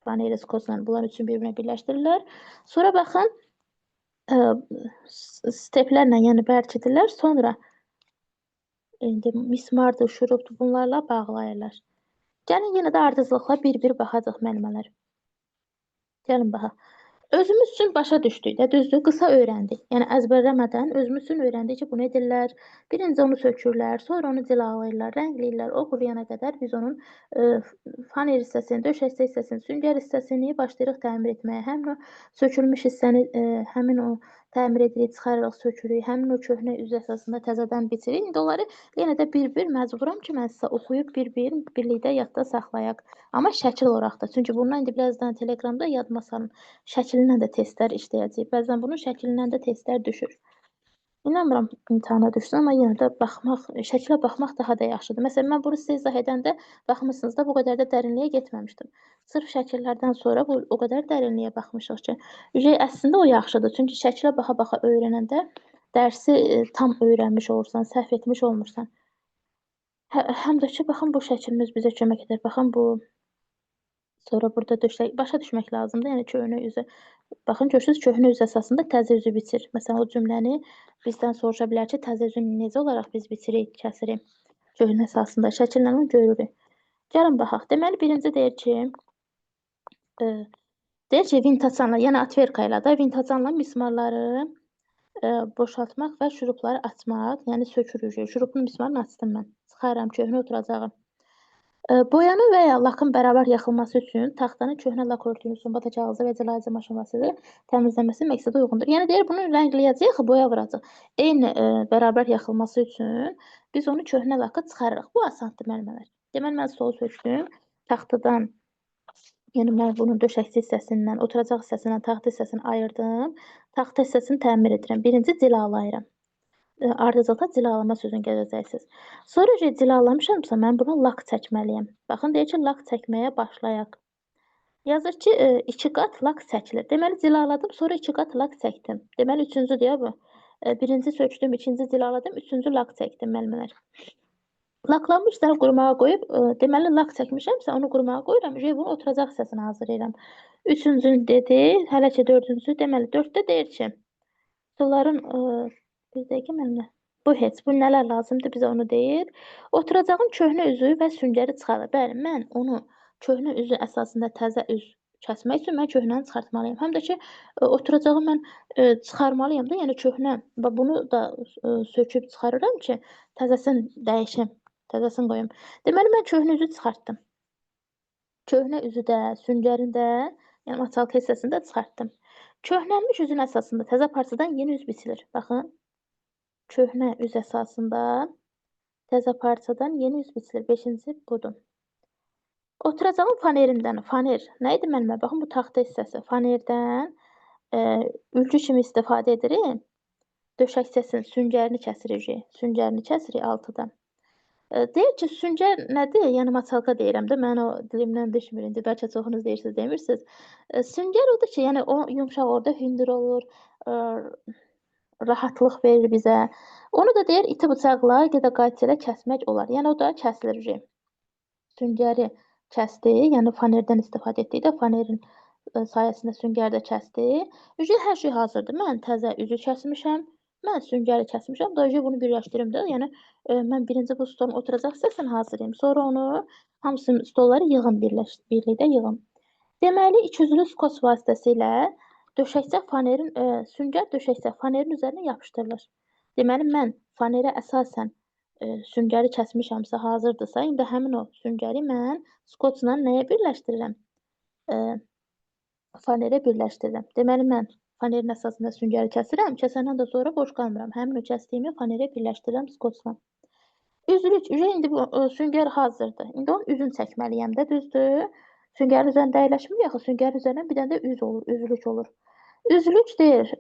faneri skoçla bunlar üçün bir-birinə birləşdirirlər. Sonra baxın, steplərlə, yəni bərkidirlər, sonra indi mismardır, şurupdur, bunlarla bağlayırlar. Gəlin yenə də ardıcılıqla bir-bir baxacaq müəllimələr. Gəlin baxaq. Özümüz üçün başa düşdük də, düzdür, qısa öyrəndik. Yəni əzbərləmədən özümüz üçün öyrəndik ki, bunu edirlər. Birinci onu sökürlər, sonra onu cilalayırlar, rəngləyirlər. O quruyana qədər biz onun faner hissəsini, döşək hissəsini, süngər hissəsini başlayırıq təmir etməyə. Həmin o sökülmüş hissəni, həmin o təmir edirik, çıxarırıq, sökürük. Həmin o köhnə üz əsasında təzədən bitirik. İndi onları yenə də bir-bir məcburam ki, mən sizə oxuyub bir-bir birlikdə yadda saxlayaq. Amma şəkil olaraq da. Çünki bundan indi birazdan Telegramda yadıma salın. Şəklinlə də testlər işləyəcək. Bəzən bunun şəklindən də testlər düşür. İnanmıram imtahana düşsün, amma yenə də baxmaq, şəklə baxmaq daha da yaxşıdır. Məsələn, mən bunu sizə izah edəndə baxmısınız da bu qədər də dərinliyə getməmişdim. Sırf şəkillərdən sonra bu o qədər dərinliyə baxmışıq ki, əslində o yaxşıdır. Çünki şəklə baxa-baxa öyrənəndə dərsi tam öyrənmiş olursan, səhv etmiş olmursan. Həm də ki, baxın bu şəklimiz bizə kömək edir. Baxın bu sonra burada başa düşmək lazımdır. Yəni köhnə üzə. Baxın görürsüz köhnə üz əsasında təzə üzü bitir. Məsələn, o cümləni bizdən soruşa bilər ki, təzə üzü necə olaraq biz bitirik, kəsirik? Köhnə əsasında şəkillə onu görürük. Gəlin baxaq. Deməli, birinci deyir ki, vintasanla, yəni atverka ilə də vintasanla mismarları boşaltmaq və şurupları açmaq, yəni sökürük. Şurupun mismarını açdım mən. Çıxaram, köhnə oturacağım. Boyanın və ya lakın bərabər yaxılması üçün taxtanın köhnə lak örtüyünün sumbata kağızı və cəlaizə maşınması təmizlənməsi məqsədə uyğundur. Yəni deyir, bunu rəngləyəcəyik, boya vuracaq. Eyni bərabər yaxılması üçün biz onu köhnə lakı çıxarırıq. Bu asandır müəllimələr. Deməli, mən stolu sökdüm. Taxtadan, yəni mən bunun döşəkçi hissəsindən, oturacaq hissəsindən taxta hissəsini ayırdım. Taxta hissəsini təmir edirəm. Birinci cilalayıram. Ardıcılda cilalama sözünü gələcəksiniz. Sonra cilalamışamsa, mən buna lak çəkməliyəm. Baxın, deyir ki, lak çəkməyə başlayaq. Yazır ki, 2 qat lak çəkilir. Deməli, cilaladım, sonra 2 qat lak çəkdim. Deməli, üçüncü deyə bu. Birinci sökdüm, ikinci cilaladım, üçüncü lak çəkdim müəllimələr. Laklanmışları qurumağa qoyub, deməli, lak çəkmişəmsə, onu qurumağa qoyuram, bunu oturacaq hissəsini hazırlayıram. Üçüncünü dedi, hələ ki, dördüncü, deməli, 4-də deyir ki, suların bir dəqiqə mənimlə. Bu nələr lazımdır bizə onu deyir. Oturacağın köhnə üzü və süngəri çıxarır. Bəli, mən onu köhnə üzü əsasında təzə üz kəsmək üçün mən köhnəni çıxartmalıyam. Həm də ki, oturacağı mən çıxarmalıyam da, yəni köhnə. Bunu da söküb çıxarıram ki, təzəsini dəyişim, təzəsini qoyum. Deməli, mən köhnə üzü çıxartdım. Köhnə üzü də, süngərini də, yəni açaltı hissəsini də çıxartdım. Köhnəlmiş üzün əsasında təzə parçadan yeni üz biçilir. Baxın. Köhnə üz əsasında təzə parçadan yeni üz biçilir. 5-ci budur. Oturacağım fanerindən. Faner nə idi müəllimə? Baxın, bu taxta hissəsi. Fanerdən ülgü kimi istifadə edirik. Döşək hissəsinin süngərini kəsirik. Süngərini kəsirik altıdan. Deyir ki, süngər nədir? Yəni maçalka deyirəm də, mən o dilimdən düşmür indi. Bəlkə çoxunuz deyirsiniz, demirsiniz. Süngər odur ki, yəni o yumşaq orada hündür olur, rahatlıq verir bizə. Onu da deyir, iti bıçaqla qayçı ilə kəsmək olar. Yəni o da kəsilir. Süngəri kəsdi, yəni fanerdən istifadə etdik də, fanerin sayəsində süngəri də kəsdi. Hər şey hazırdır. Mən təzə üzü kəsmişəm, mən süngəri kəsmişəm. Da bunu birləşdirim də, yəni mən birinci bu stolun oturacaq hissəsini hazırlayım. Sonra onu hamısını stolları yığım birlikdə yığım. Deməli, ikiyüzlü skoç vasitəsilə döşəkçə fanerin, süngər döşəkçə fanerin üzərinə yapışdırılır. Deməli, mən fanerə əsasən süngəri kəsmişəmsə, hazırdırsa, indi həmin o süngəri mən skoçla nəyə birləşdirirəm? Fanerə birləşdirirəm. Deməli, mən fanerin əsasında süngəri kəsirəm, kəsəndən də sonra boş qalmıram. Həmin o kəsdiyimi fanerə birləşdirirəm skoçla. Üzlük, indi bu süngər hazırdır. İndi onun üzünü çəkməliyəm də, düzdür? Süngərin üzərində əyləşmir, yaxud süngərin üzərindən bir dənə də üz olur, üzlük olur. Üzlük deyir,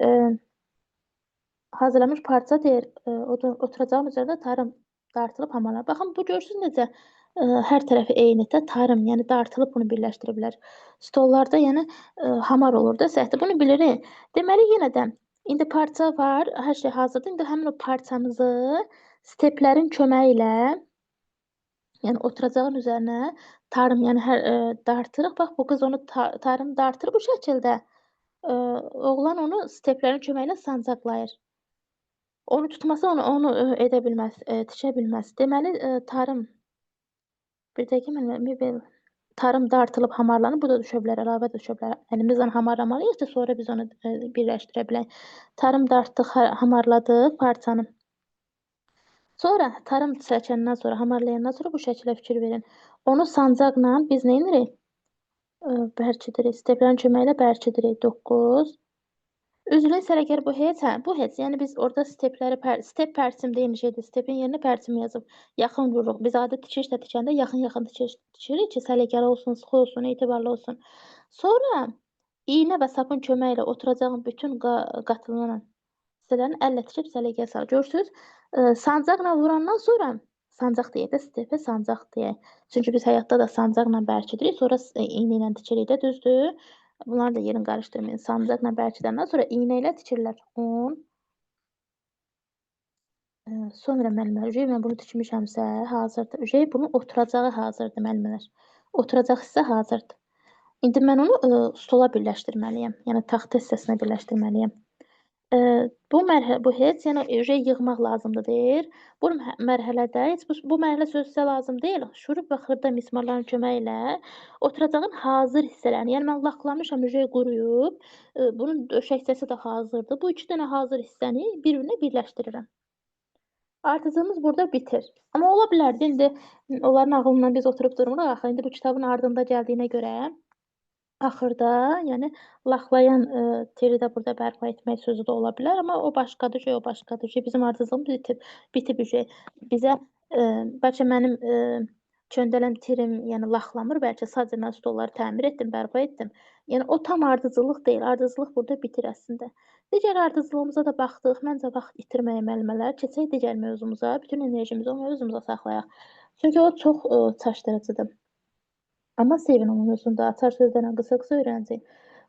hazırlamış parça deyir, oturacağım üzərində tarım dartılıb hamarlanır. Baxın, bu görürsünüz necə hər tərəfi eynidir, tarım, yəni dartılıb bunu birləşdiriblər. Stollarda yəni hamar olur da səhvdir, bunu bilirik. Deməli, yenə də indi parça var, hər şey hazırdır. İndi həmin o parçamızı steplərin köməyi ilə, yəni oturacağın üzərinə tarım, yəni dartırıq. Bax, bu qız onu tarım dartır bu şəkildə. Oğlan onu steplərin köməyi ilə sancaqlayır. Onu tutmasa onu edə bilməz, tikə bilməz. Deməli, tarım bir dəqiqə mən tarım dartılıb hamarlanır. Bu da düşə bilər, əlavə düşə bilər. Əlimizlə hamarlamalıyıq ki, sonra biz onu birləşdirə bilək. Tarım dartdıq, hamarladıq parçanı. Sonra tarım çəkəndən sonra, hamarlayandan sonra bu şəkilə fikir verin. Onu sancaqla biz nə edirik? Bərkidirik. Steplərin köməyi ilə bərkidirik. 9. Üzülün isə əgər bu heç, yəni biz orada stepləri, step pərsim deyim şeydir, stepin yerinə pərsim yazıb, yaxın vururuq. Biz adi tikiş də tikəndə yaxın tikirik ki, səliqəli olsun, sıxı olsun, etibarlı olsun. Sonra iynə və sapın köməyi ilə oturacağın bütün qatılanan hissələrini əllə tikib səliqəyə sal. Görürsüz, sancaqla vurandan sonra sancaq deyək də, stepə sancaq deyək. Çünki biz həyatda da sancaqla bərkidirik, sonra iynə ilə tikirik də, düzdür? Bunları da yerin qarışdırmayın. Sancaqla bərkidəndən sonra iynə ilə tikirlər. 10. Sonra müəllimlər, mən bunu tikmişəmsə, hazırdır. Bunun oturacağı hazırdır müəllimlər. Oturacaq hissə hazırdır. İndi mən onu stola birləşdirməliyəm. Yəni taxta hissəsinə birləşdirməliyəm. Bu heç yəni yığmaq lazımdır deyir. Bu mərhələdə heç bu mərhələ sözsə lazım deyil. Şurup və xırda mismarların köməyi ilə oturacağın hazır hissələrini, yəni mən laxlamışam, quruyub, bunun döşək hissəsi də hazırdır. Bu 2 dənə hazır hissəni bir-birinə birləşdirirəm. Ardıcılımız burada bitir. Amma ola bilərdi, indi onların ağlından biz oturub durmuruq. Axı indi bu kitabın ardında gəldiyinə görə axırda, yəni laxlayan teri də burada bərpa etmək sözü də ola bilər, amma o başqadır, o başqadır. Bizim ardıcılığımız bitib. Bizə bəlkə mənim çöndələn terim, yəni laxlamır, bəlkə sadəcə mən stolları təmir etdim, bərpa etdim. Yəni o tam ardıcıllıq deyil, ardıcıllıq burada bitir əslində. Digər ardıcıllığımıza da baxdıq. Məncə vaxt itirməyə müəllimələr, keçək digər mövzumuza, bütün enerjimizi o mövzumuza saxlayaq. Çünki o çox çaşdırıcıdır. Amma sevin o mövzunda, açar sözlərlə qısa-qısa öyrənəcək.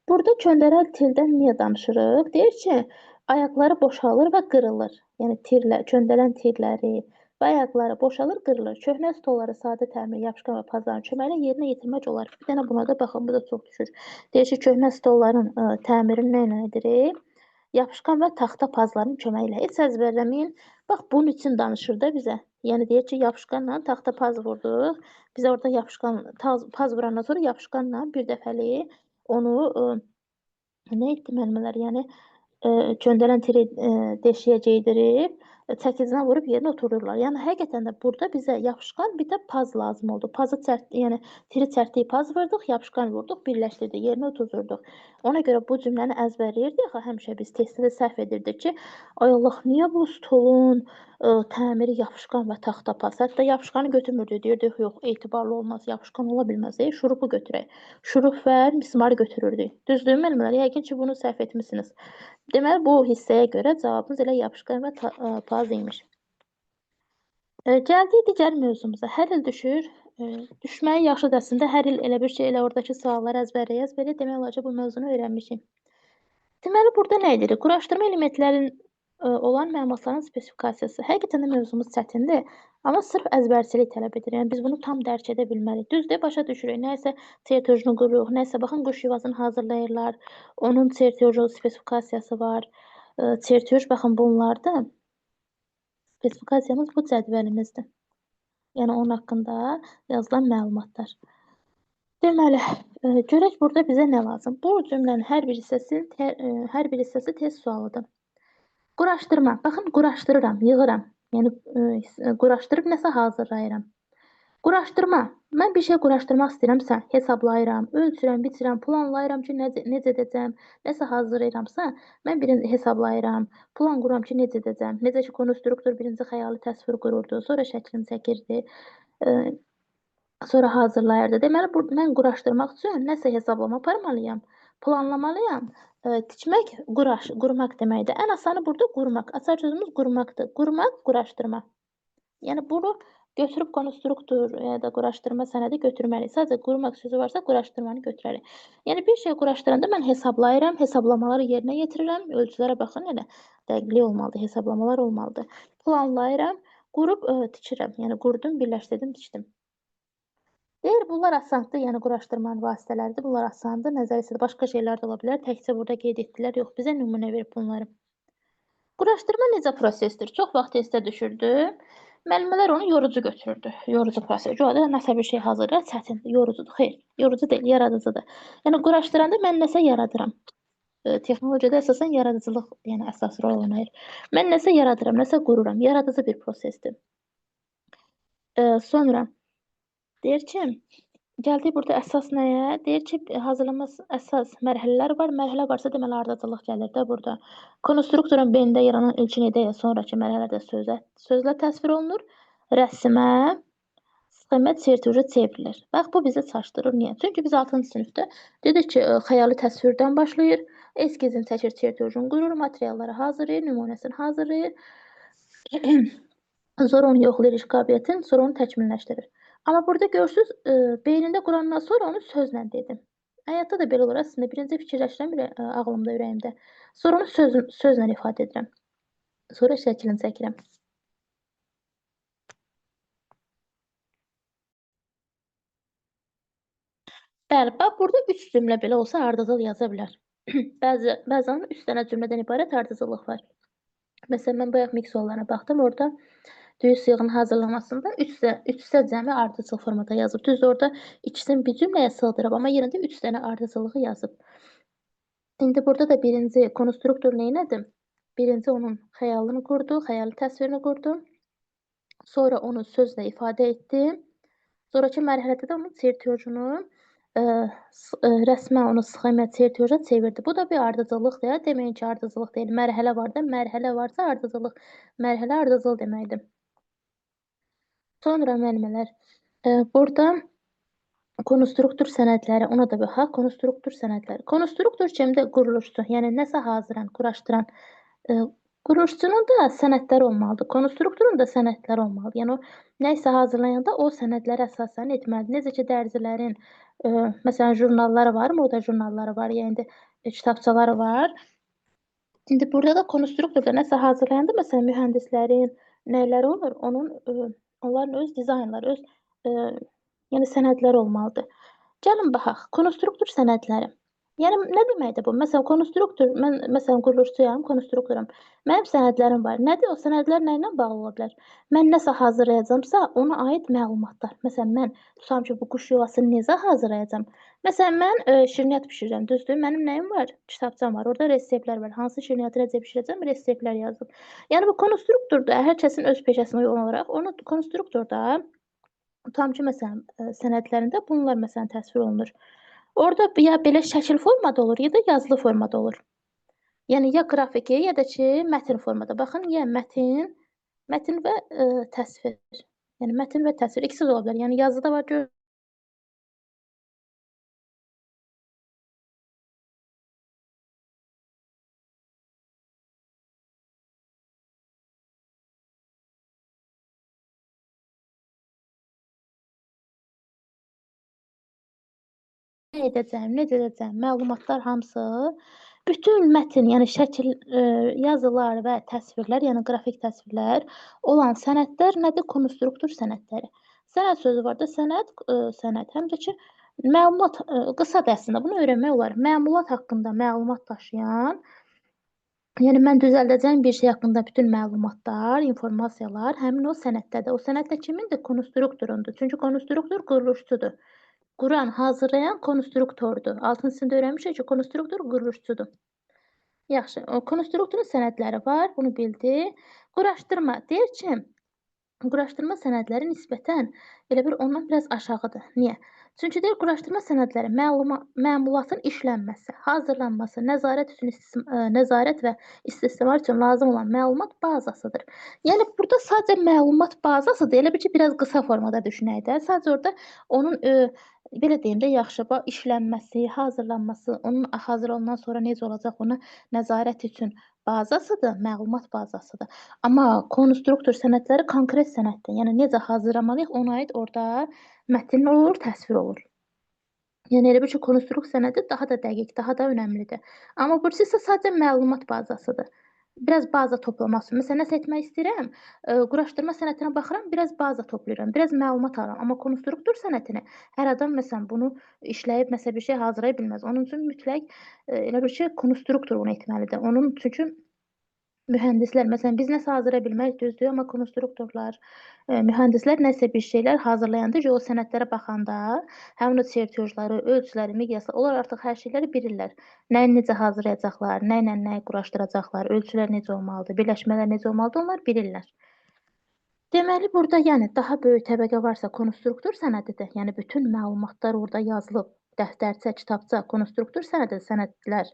Burada köndərəl tildən niyə danışırıq? Deyir ki, ayaqları boşalır və qırılır. Yəni köndələn tirləri və ayaqları boşalır, qırılır. Köhnə stolları sadə təmir, yapışqan və pazların köməyi ilə yerinə yetirmək olar. Bir dənə buna da baxın, bu da çox düşür. Deyir ki, köhnə stolların təmirini nə ilə edirik? Yapışqan və taxta pazların köməyi ilə. Heç əzbərləməyin. Bax, bunun üçün danışır da bizə. Yəni deyir ki, yapışqanla taxta paz vurduq. Biz orada yapışqan paz vurandan sonra yapışqanla bir dəfəlik onu nə etdi müəllimələr? Yəni köndələn tiri deşiyə geydirib, çəkicinə vurub yerinə oturdurlar. Yəni həqiqətən də burada bizə yapışqan, bir də paz lazım oldu. Pazı yəni tiri çərtdiyi paz vurduq, yapışqan vurduq, birləşdirdik, yerinə oturdurduq. Ona görə bu cümləni əzbərləyirdik. Həmişə biz testdə də səhv edirdik ki, ay Allah, niyə bu stolun təmiri yapışqan və taxta paz? Hətta yapışqanı götürmürdük, deyirdik, yox, etibarlı olmaz, yapışqan ola bilməz, şurupu götürək. Şurup və mismarı götürürdük. Düzdür müəllimlər? Yəqin ki, bunu səhv etmisiniz. Deməli, bu hissəyə görə cavabımız elə yapışqan və paz imiş. Gəldik digər mövzumuza. Hər il düşür. Düşməyi yaxşıdır əslində. Hər il elə bir şey, elə oradakı sualları əzbərləyə demək olar ki, bu mövzunu öyrənmişik. Deməli, burada nə edirik? Quraşdırma elementlərin olan məlumatların spesifikasiyası. Həqiqətən də mövzumuz çətindir, amma sırf əzbərçilik tələb edir. Yəni, biz bunu tam dərk edə bilmərik. Düzdür, başa düşürük. Nəsə çertejini qururuq, nəsə baxın, quş yuvasını hazırlayırlar. Onun çerteji spesifikasiyası var. Çertej, baxın, bunlarda spesifikasiyamız bu cədvəlimizdir. Yəni, onun haqqında yazılan məlumatlar. Deməli, görək burada bizə nə lazım? Bu cümlənin hər bir hissəsi test sualıdır. Quraşdırma. Baxın, quraşdırıram, yığıram. Yəni, quraşdırıb nəsə hazırlayıram. Quraşdırma. Mən bir şey quraşdırmaq istəyirəmsə, hesablayıram, ölçürəm, biçirəm, planlayıram ki, necə edəcəm, nəsə hazırlayıramsa, mən birinci hesablayıram, plan quram ki, necə edəcəm. Necə ki, konstruktor birinci xəyali təsvir qururdu, sonra şəklini çəkirdi, sonra hazırlayırdı. Deməli, mən quraşdırmaq üçün nəsə hesablama aparmalıyam, planlamalıyam. Tikmək, qurmaq deməkdir. Ən asanı burada qurmaq. Açar sözümüz qurmaqdır. Qurmaq, quraşdırma. Yəni, bunu götürüb konstruktor ya da quraşdırma sənədi götürməliyik. Sadəcə qurmaq sözü varsa, quraşdırmanı götürərik. Yəni, bir şey quraşdıranda mən hesablayıram, hesablamaları yerinə yetirirəm. Ölçülərə baxın, elə dəqiqlik olmalıdır, hesablamalar olmalıdır. Planlayıram, qurub tikirəm. Yəni, qurdum, birləşdirdim, tikdim. Deyir, bunlar asandır, yəni quraşdırmanın vasitələridir. Bunlar asandır, nəzəriyyədə başqa şeylər də ola bilər. Təkcə burada qeyd etdilər, yox, bizə nümunə verib bunları. Quraşdırma necə prosesdir? Çox vaxt testə düşürdü. Müəllimələr onu yorucu götürürdü. Yorucu proses. Orada nəsə bir şey hazırlayır, çətindir, yorucudur. Xeyr, yorucu deyil, yaradıcıdır. Yəni quraşdıranda mən nəsə yaradıram. Texnologiyada əsasən yaradıcılıq, yəni əsas rol oynayır. Mən nəsə yaradıram, nəsə qururam. Yaradıcı bir prosesdir. Sonra deyir ki, gəldik burada əsas nəyə? Deyir ki, hazırlanması əsas mərhələlər var. Mərhələ varsa deməli ardıcıllıq gəlir də burada. Konstruktorun beynində yaranan ilkin ideya sonrakı mərhələdə sözlə təsvir olunur. Rəsmə, sxemə, çertejə çevrilir. Bax, bu bizi çaşdırır. Niyə? Çünki biz 6-cı sinifdə dedik ki, xəyali təsvirdən başlayır. eskizini çəkir, çertyojunu qurur, materialları hazırlayır, nümunəsini hazırlayır. Sonra onu yoxlayır iş qabiliyyətini, sonra onu təkmilləşdirir. Amma burada görürsünüz, beynində qurandan sonra onu sözlə dedim. Həyatda da belə olur. Əslində birinci fikirləşirəm ağlımda, ürəyimdə. Sonra onu sözlə ifadə edirəm. Sonra şəklini çəkirəm. Bəli, bax burada 3 cümlə belə olsa ardıcıl yaza bilər. Bəzən 3 dənə cümlədən ibarət ardıcıllıq var. Məsələn, mən bayaq mix suallarına baxdım. Orada düyü sıyığının hazırlanmasında 3 cəmi ardıcıl formada yazıb. Düzdür, orada ikisini bir cümləyə sığdırıb, amma yenə də 3 dənə ardıcıllığı yazıb. İndi burada da birinci konstruktor neylədi? Birinci onun xəyalını qurdu, xəyali təsvirini qurdu. Sonra onu sözlə ifadə etdi. Sonraki mərhələdə də onun çertyojunu rəsmə onu sxemə çertyoja çevirdi. Bu da bir ardıcıllıqdır. Deməyin ki, ardıcıllıq deyil. Mərhələ var da, mərhələ varsa ardıcıllıq. Mərhələ ardıcıl deməkdir. Sonra müəllimələr, burada konstruktor sənədləri, ona da baxaq. Konstruktor sənədləri. Konstruktor kimdə? Quruluşçu, yəni nəsə hazıran, quraşdıran. Quruluşçunun da sənədləri olmalıdır. Konstruktorun da sənədləri olmalıdır. Yəni o nəsə hazırlayanda o sənədlərə əsasən etməlidir. Necə ki, dərzilərin məsələn jurnalları var, moda jurnalları var, yəni kitabçaları var. İndi burada da konstruktorda nəsə hazırlayanda məsələn mühəndislərin nələri olur? Onların öz dizaynları, yəni sənədləri olmalıdır. Gəlin baxaq, konstruktor sənədləri. Yəni nə deməkdir bu? Məsələn, konstruktor, mən məsələn quruluşçuyam, konstruktoram. Mənim sənədlərim var. Nədir o sənədlər nə ilə bağlı ola bilər? Mən nəsə hazırlayacamsa, ona aid məlumatlar. Məsələn, mən tutam ki, bu quş yuvasını necə hazırlayacam? Məsələn, mən şirniyyat bişirirəm, düzdür? Mənim nəyim var? Kitabçam var. Orada reseptlər var. Hansı şirniyyatı necə bişirəcəm? Reseptlər yazılıb. Yəni bu konstruktorda hər kəsin öz peşəsinə uyğun olaraq onu konstruktorda tutam ki, məsələn, sənədlərində bunlar məsələn təsvir olunur. Orada ya belə şəkil formada olur, ya da yazılı formada olur. Yəni ya qrafiki, ya da ki, mətn formada. Baxın, ya mətn və təsvir. Yəni mətn və təsvir ikisi də ola bilər. Yəni yazıda var, nə edəcəm, məlumatlar hamısı, bütün mətn, yəni şəkil, yazılar və təsvirlər, yəni qrafik təsvirlər olan sənədlər nədir? Konstruktor sənədləri. Sənəd sözü var da, sənəd, həm də ki, məlumat, qısadır əslində, bunu öyrənmək olar. Məmulat haqqında məlumat daşıyan, yəni mən düzəldəcəyim bir şey haqqında bütün məlumatlar, informasiyalar həmin o sənəddədir. O sənəd də kimindir? Konstruktorundur. Çünki konstruktor quruluşçudur. Quran, hazırlayan konstruktordur. 6-cı sinifdə öyrənmişik ki, konstruktor quruluşçudur. Yaxşı, konstruktorun sənədləri var, bunu bildik. Quraşdırma, deyir ki, quraşdırma sənədləri nisbətən elə bir ondan biraz aşağıdır. Niyə? Çünki deyir, quraşdırma sənədləri məmulatın işlənməsi, hazırlanması, nəzarət və istismar üçün lazım olan məlumat bazasıdır. Yəni, burada sadəcə məlumat bazasıdır. Elə bir ki, biraz qısa formada düşünək də. Sadəcə orada onun, belə deyim də, yaxşı, işlənməsi, hazırlanması, onun hazır olandan sonra necə olacaq, ona nəzarət üçün bazasıdır, məlumat bazasıdır. Amma konstruktor sənədləri konkret sənəddir. Yəni, necə hazırlamalıyıq, ona aid orada mətn olur, təsvir olur. Yəni, elə bir ki, konstruktor sənədi daha da dəqiq, daha da önəmlidir. Amma burası isə sadəcə məlumat bazasıdır. Biraz baza toplaması. Məsələn, nəsə etmək istəyirəm, quraşdırma sənətinə baxıram, biraz baza toplayıram, biraz məlumat alıram. Amma konstruktor sənətini hər adam məsələn bunu işləyib nəsə bir şey hazırlaya bilməz. Onun üçün mütləq elə bir ki, konstruktor onu etməlidir. Onun çünki mühəndislər, məsələn, biz nəsə hazırlaya bilmək düzdür, amma konstruktorlar, mühəndislər nəsə bir şeylər hazırlayanda, o sənədlərə baxanda, həmin o çertyojları, ölçüləri, miqyasları, onlar artıq hər şeyləri bilirlər. Nəyi necə hazırlayacaqlar, nə ilə nəyi quraşdıracaqlar, ölçülər necə olmalıdır, birləşmələr necə olmalıdır, onlar bilirlər. Deməli, burada yəni daha böyük təbəqə varsa konstruktor sənədidir. Yəni bütün məlumatlar orada yazılıb, dəftərçə, kitabça, konstruktor sənədidir, sənədlər.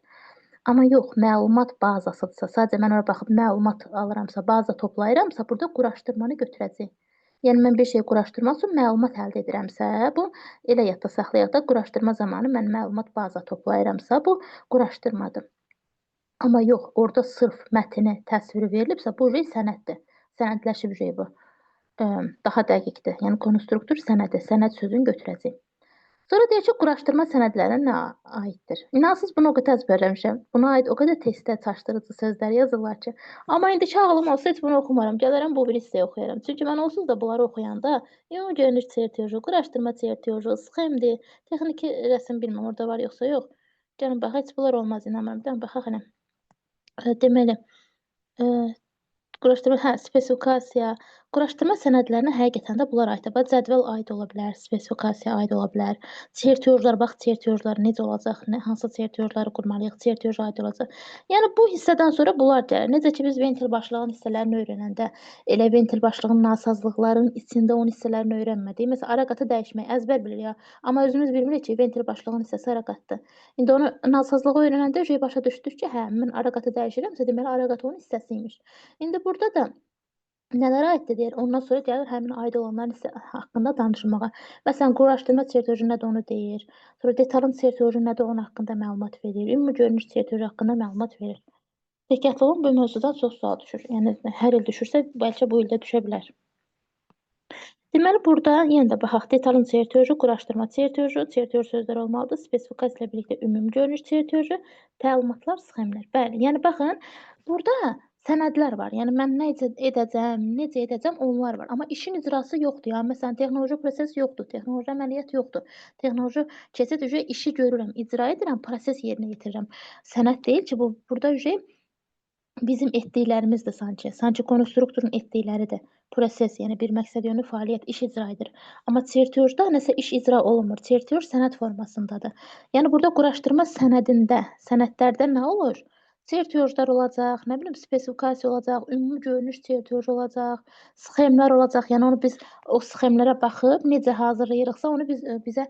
Amma yox, məlumat bazasıdırsa, sadəcə mən ora baxıb məlumat alıramsa, baza toplayıramsa, burada quraşdırmanı götürəcək. Yəni, mən bir şey quraşdırmaq üçün məlumat əldə edirəmsə, bu, elə yadda saxlayaq da, quraşdırma zamanı mən məlumat baza toplayıramsa, bu quraşdırmadır. Amma yox, orada sırf mətni təsviri verilibsə, bu sənəddir. Sənədləşib bu. Daha dəqiqdir. Yəni konstruktor sənədi, sənəd sözünü götürəcək. Sonra deyir ki, quraşdırma sənədlərinə nə aiddir? İnansız bunu o qədər əzbərləmişəm. Buna aid o qədər testdə çaşdırıcı sözlər yazırlar ki, amma indiki ağlım olsa heç bunu oxumaram. Gələrəm bu biri hissəyə oxuyaram. Çünki mən onsuz da bunları oxuyanda ümumi görünüş çertyoju, quraşdırma çertyoju, sxemdir, texniki rəsm bilmirəm orada var yoxsa yox. Gəlin bax, heç bunlar olmaz inanmıram. Gəlin baxaq elə. Deməli, quraşdırma, spesifikasiya, quraşdırma sənədlərinə həqiqətən də bunlar aiddir. Bax, cədvəl aid ola bilər, spesifikasiya aid ola bilər. Çertyorlar, bax, çertyorlar necə olacaq, hansı çertyorları qurmalıyıq, çertyor aid olacaq. Yəni, bu hissədən sonra bunlar gəlir. Necə ki, biz ventil başlığının hissələrini öyrənəndə, elə ventil başlığının nasazlıqların içində onun hissələrini öyrənmədik. Məsələn, araqatı dəyişmək əzbər bilir ya, amma özümüz bilmirik ki, ventil başlığının hissəsi araqatdır. İndi onu nasazlığı öyrənəndə başa düşdük ki, hə, mən araqatı dəyişirəmsə, deməli, araqat onun hissəsiymiş. İndi burada da nələrə aiddir deyir. Ondan sonra gəlir həmin aid olanların haqqında danışmağa. Məsələn, quraşdırma çertyoju nədir onu deyir. Sonra detalın çertyoju nədir onun haqqında məlumat verir. Ümumi görünüş çertyoju haqqında məlumat verir. Diqqətli olun, bu mövzudan çox sual düşür. Yəni hər il düşürsə, bəlkə bu ildə düşə bilər. Deməli, burada yenə də baxaq. Detalın çertyoju, quraşdırma çertyoju, çertyor sözləri olmalıdır. Spesifikasiya ilə birlikdə ümumi görünüş çertyoju, təlimatlar, sxemlər. Bəli, yəni baxın, burada sənədlər var. Yəni mən necə edəcəm, onlar var. Amma işin icrası yoxdur. Yəni məsələn, texnoloji proses yoxdur, texnoloji əməliyyat yoxdur. Texnoloji keçid işi görürəm, icra edirəm, proses yerinə yetirirəm. Sənəd deyil ki, bu burada bizim etdiklərimizdir sanki. Sanki konstruktorun etdikləridir. Proses, yəni bir məqsədyönlü fəaliyyət, iş icra edir. Amma çertyorda nəsə iş icra olunmur. Çertyor sənəd formasındadır. Yəni burada quraşdırma sənədində, sənədlərdə nə olur? Çertyorlar olacaq, nə bilim, spesifikasiya olacaq, ümumi görünüş çertyoju olacaq, sxemlər olacaq. Yəni onu biz o sxemlərə baxıb necə hazırlayırıqsa, onu bizə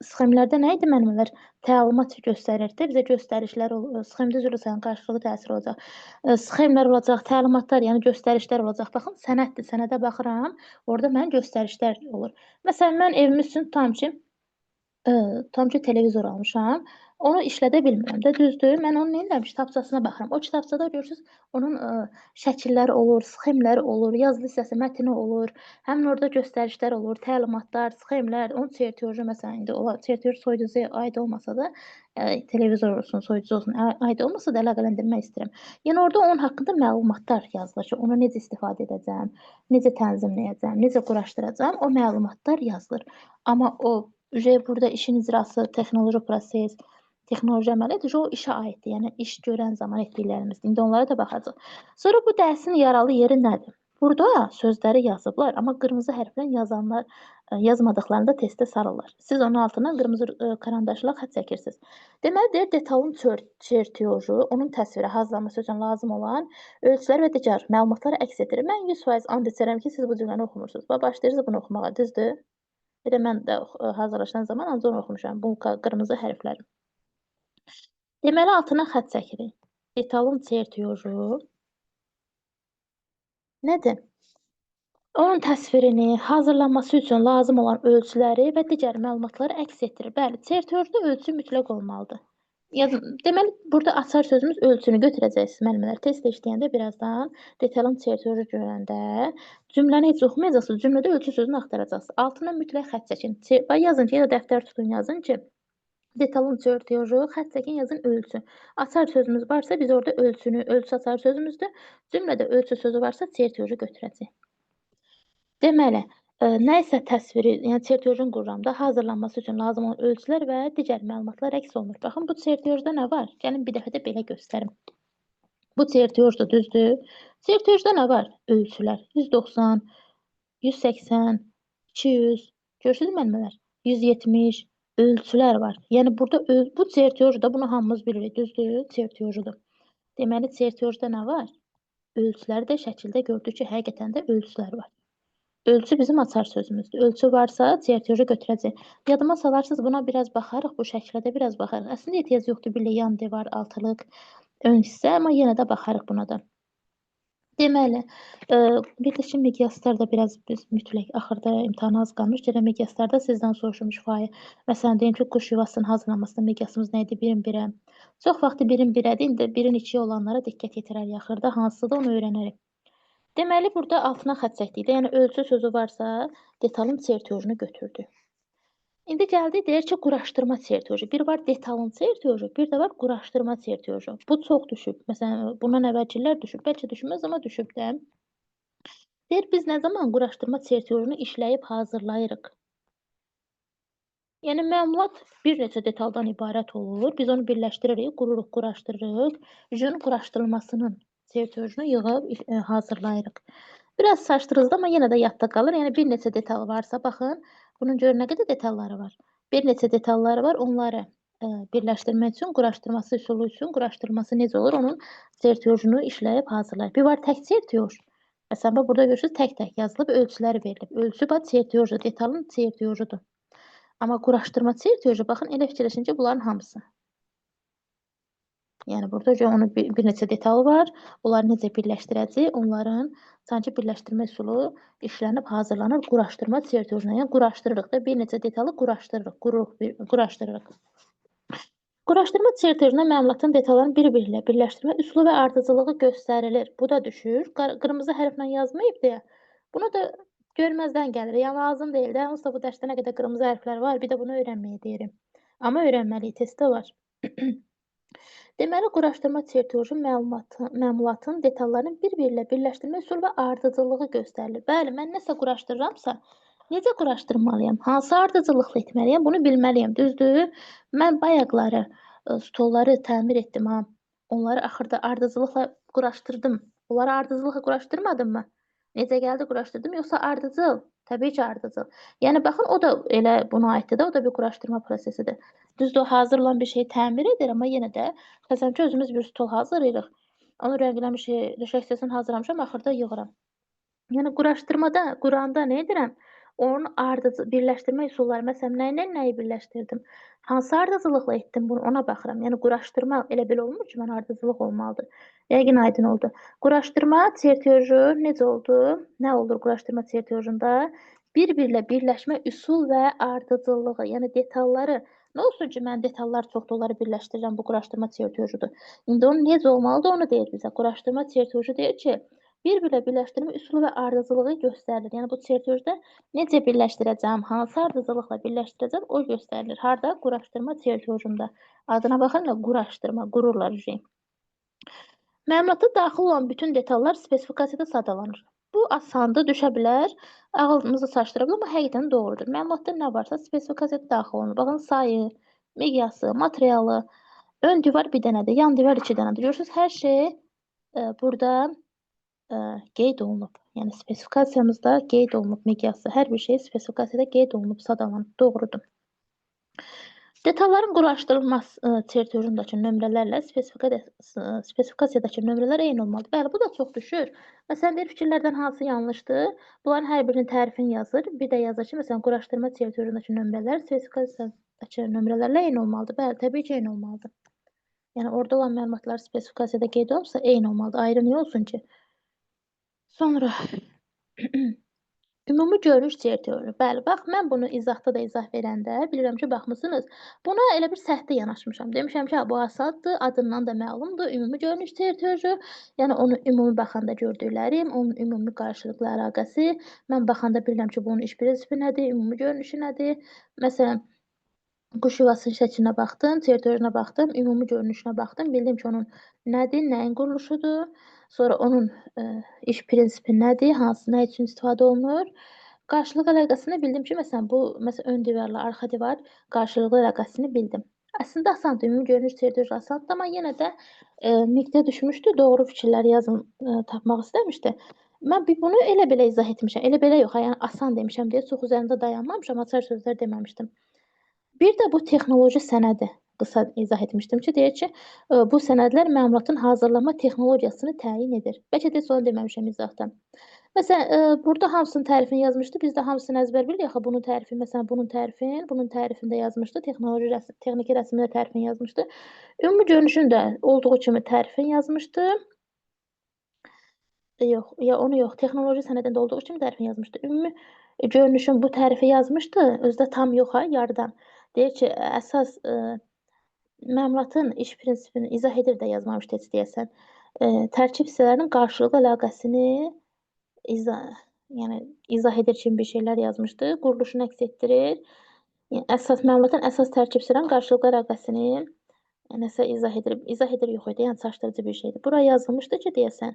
sxemlərdə nə idi mənbələr? Təlimat göstərir də, bizə göstərişlər olur. Sxemdə üzrə qarşılıqlı təsir olacaq. Sxemlər olacaq, təlimatlar, yəni göstərişlər olacaq. Baxın, sənəddir. Sənədə baxıram, orada mənim göstərişlər olur. Məsələn, mən evim üçün tam ki televizor almışam. Onu işlədə bilmirəm də, düzdür? Mən onu nə edirəm? Kitabçasına baxıram. O kitabçada görürsünüz, onun şəkilləri olur, sxemləri olur, yazılı hissəsi, mətni olur. Həmin orada göstərişlər olur, təlimatlar, sxemlər, onun çertyoju məsələn indi o çertyor soyuducuya aid olmasa da, televizor olsun, soyuducu olsun, aid olmasa da əlaqələndirmək istəyirəm. Yəni orada onun haqqında məlumatlar yazılır ki, onu necə istifadə edəcəm, necə tənzimləyəcəm, necə quraşdıracam, o məlumatlar yazılır. Amma o burada işin icrası, texnoloji proses, texnoloji əməliyyat o işə aiddir. Yəni iş görən zaman etdiklərimizdir. İndi onlara da baxacağıq. Sonra bu dərsin yaralı yeri nədir? Burada sözləri yazıblar, amma qırmızı hərflə yazmadıqlarında testdə sarılır. Siz onun altına qırmızı karandaşla xətt çəkirsiniz. Deməli, deyir, detalın çertyoju, onun təsviri hazırlanması üçün lazım olan ölçülər və digər məlumatları əks etdirir. Mən 100% and içirəm ki, siz bu cümləni oxumursunuz. Başlayırsınız bunu oxumağa, düzdür? Bir də mən də hazırlaşan zaman ancaq onu oxumuşam, bu qırmızı hərfləri. Deməli, altına xətt çəkirik. Detalın çertyoju nədir? Onun təsvirini, hazırlanması üçün lazım olan ölçüləri və digər məlumatları əks etdirir. Bəli, çertyorda ölçü mütləq olmalıdır. Deməli, burada açar sözümüz ölçünü götürəcəksiniz müəllimlər. Test işləyəndə birazdan detalın çertyoju görəndə cümləni heç oxumayacaqsınız, cümlədə ölçü sözünü axtaracaqsınız. Altına mütləq xətt çəkin. Yazın ki, ya da dəftər tutun, yazın ki, detalın çertyoju, xətt çəkin, yazın ölçü. Açar sözümüz varsa biz orada ölçü açar sözümüzdür. Cümlədə ölçü sözü varsa çertyoju götürəcəyik. Deməli, nə isə təsviri, yəni çertyojun qururamda hazırlanması üçün lazım olan ölçülər və digər məlumatlar əks olunur. Baxın, bu çertyojda nə var? Gəlin bir dəfə də belə göstərim. Bu çertyojdur, düzdür? Çertyojda nə var? Ölçülər. 190, 180, 200, görürsünüz müəllimlər? 170 ölçülər var. Yəni burada bu çertyojda bunu hamımız bilirik, düzdür? Çertyojudur. Deməli, çertyojda nə var? Ölçüləri də şəkildə gördük ki, həqiqətən də ölçülər var. Ölçü bizim açar sözümüzdür. Ölçü varsa çertyoju götürəcək. Yadıma salarsınız, buna biraz baxarıq, bu şəklə də biraz baxarıq. Əslində ehtiyac yoxdur, bir yan divar, altılıq, ön hissə, amma yenə də baxarıq buna da. Deməli, bir də ki, miqyaslar da biraz biz mütləq axırda imtahana az qalmış. Gələ miqyaslarda sizdən soruşum şifahi. Məsələn, deyim ki, quş yuvasının hazırlanmasında miqyasımız nə idi? 1-1-ə. Çox vaxtı birin birədir, indi birin içi olanlara diqqət yetirərik axırda, hansıdır onu öyrənərik. Deməli, burada altına xətt çəkdikdə, yəni ölçü sözü varsa, detalın çertyojunu götürdük. İndi gəldik, deyir ki, quraşdırma çertyoju. Bir var detalın çertyoju, bir də var quraşdırma çertyoju. Bu çox düşüb. Məsələn, bundan əvvəlkilər düşüb, bəlkə düşməz, amma düşüb də. Deyir, biz nə zaman quraşdırma çertyojunu işləyib hazırlayırıq? Yəni, məlumat bir neçə detaldan ibarət olur. Biz onu birləşdiririk, qururuq, quraşdırırıq. Jün quraşdırılmasının çertyojunu yığıb hazırlayırıq. Biraz saçdırızdı, amma yenə də yadda qalır. Yəni, bir neçə detal varsa, baxın, bunun görün nə qədər detalları var. Bir neçə detalları var, onları birləşdirmək üçün, quraşdırması üsulu üçün, quraşdırması necə olur, onun çertyojunu işləyib hazırlayır. Bir var tək çertyoj. Məsələn, burada görürsünüz, tək-tək yazılıb, ölçüləri verilib. Ölçü, bax, çertyojdur, detalın çertyojudur. Amma quraşdırma çertyoju, baxın, elə fikirləşin ki, bunların hamısı. Yəni, burada onun bir neçə detalı var. Onları necə birləşdirəcək? Onların sanki birləşdirmə üsulu işlənib, hazırlanır quraşdırma çertyojuna. Yəni, quraşdırırıq da, bir neçə detalı quraşdırırıq, qururuq, quraşdırırıq. Quraşdırma çertyojuna məlumatın detalların bir-biri ilə birləşdirmə üsulu və ardıcılığı göstərilir. Bu da düşür. Qırmızı hərflə yazmayıb deyə. Bunu da görməzdən gəlir. Yəni, lazım deyil də. Onsuz da bu dərsdə nə qədər qırmızı hərflər var, bir də bunu öyrənməyə deyirəm. Amma öyrənməliyik, testdə var. Deməli, quraşdırma çertyoju məlumatın detallarının bir-biri ilə birləşdirmə üsulu və ardıcılığı göstərilir. Bəli, mən nəsə quraşdırıramsa, necə quraşdırmalıyam? Hansı ardıcılıqla etməliyəm? Bunu bilməliyəm, düzdür? Mən bayaqları stolları təmir etdim, ha. Onları axırda ardıcılıqla quraşdırdım. Onları ardıcılıqla quraşdırmadım mı? Necə gəldi quraşdırdım, yoxsa ardıcıl? Təbii ki, ardıcıl. Yəni, baxın, o da elə buna aiddir də, o da bir quraşdırma prosesidir. Düzdür, o hazırlanan bir şeyi təmir edir, amma yenə də, məsələn ki, özümüz bir stol hazırlayırıq. Onu rəngləmişik, döşək hissəsini hazırlamışam, axırda yığıram. Yəni, quranda nə edirəm? Onun birləşdirmə üsulları, məsələn, nə ilə nəyi birləşdirdim? Hansı ardıcılıqla etdim bunu, ona baxıram. Yəni, quraşdırma elə belə olmur ki, mən ardıcılıq olmalıdır. Yəqin aydın oldu. Quraşdırma çertyoju necə oldu? Nə olur quraşdırma çertyojunda? Bir-biri ilə birləşmə üsul və ardıcılığı, yəni detalları. Nə olsun ki, mən detallar çoxdur, onları birləşdirirəm, bu quraşdırma çertyojudur. İndi onun necə olmalıdır, onu deyir bizə. Quraşdırma çertyoju deyir ki, bir-biri ilə birləşdirmə üsulu və ardıcılığı göstərilir. Yəni, bu çertyojda necə birləşdirəcəm, hansı ardıcılıqla birləşdirəcəm, o göstərilir. Harda? Quraşdırma çertyojunda. Adına baxın, quraşdırma, qururlar ücəyi. Məmulata daxil olan bütün detallar spesifikasiyada sadalanır. Bu asandır, düşə bilər, ağlımızı çaşdıra bilər, amma həqiqətən doğrudur. Məlumatda nə varsa spesifikasiyada daxil olunur. Baxın, sayı, miqyası, materialı, ön divar bir dənədir, yan divar 2 dənədir. Görürsünüz, hər şey burada qeyd olunub. Yəni, spesifikasiyamızda qeyd olunub miqyası. Hər bir şey spesifikasiyada qeyd olunub, sadalanıb. Doğrudur. Detalların quraşdırılması çertyojundakı nömrələrlə spesifikasiyadakı nömrələr eyni olmalıdır. Bəli, bu da çox düşür. Məsələn, deyir, fikirlərdən hansı yanlışdır? Bunların hər birinin tərifini yazır. Bir də yazır ki, məsələn, quraşdırma çertyojundakı nömrələr spesifikasiyadakı nömrələrlə eyni olmalıdır. Bəli, təbii ki, eyni olmalıdır. Yəni, orada olan məlumatlar spesifikasiyada qeyd olunubsa, eyni olmalıdır. Ayrı niyə olsun ki? Sonra ümumi görünüş çertyoju. Bəli, bax, mən bunu izahda da izah verəndə bilirəm ki, baxmısınız. Buna elə bir səhvdə yanaşmışam. Demişəm ki, bu asaddır, adından da məlumdur, ümumi görünüş çertyoju. Yəni, onu ümumi baxanda gördüklərim, onun ümumi qarşılıqlı əlaqəsi. Mən baxanda bilirəm ki, bunun iş prinsipi nədir, ümumi görünüşü nədir. Məsələn, quş yuvasının şəklinə baxdım, çertyojuna baxdım, ümumi görünüşünə baxdım. Bildim ki, onun nədir, nəyin quruluşudur. Sonra onun iş prinsipi nədir, hansı, nə üçün istifadə olunur. Qarşılıq əlaqəsini bildim ki, məsələn, bu ön divarla arxa divar qarşılıqlı əlaqəsini bildim. Əslində asandır, ümumi görünüş çertyoju asandır, amma yenə də miqdə düşmüşdü, doğru fikirləri yazın, tapmaq istəmişdi. Mən bunu elə belə izah etmişəm, elə belə yox, yəni asan demişəm deyə çox üzərində dayanmamışam, açar sözlər deməmişdim. Bir də bu texnoloji sənədi qısa izah etmişdim ki, deyir ki, bu sənədlər məlumatın hazırlama texnologiyasını təyin edir. Bəlkə də onu deməmişəm izahda. Məsələn, burada hamısının tərifini yazmışdı, biz də hamısını əzbər bilirik. Axı bunun tərifi, məsələn, bunun tərifində yazmışdı, texniki rəsmdə tərifini yazmışdı. Ümumi görünüşün də olduğu kimi tərifini yazmışdı. Yox, texnoloji sənədində olduğu kimi tərifini yazmışdı. Ümumi görünüşün bu tərifi yazmışdı, özdə tam yox, yarıdan. Deyir ki, əsas məmulatın iş prinsipini izah edir də yazmamışdı heç deyəsən. Tərkib hissələrinin qarşılıqlı əlaqəsini yəni izah edir kimi bir şeylər yazmışdı. Quruluşunu əks etdirir. Yəni məmulatın əsas tərkib hissələrinin qarşılıqlı əlaqəsini nəsə izah edir. İzah edir yox idi, yəni çaşdırıcı bir şeydir. Bura yazılmışdı ki, deyəsən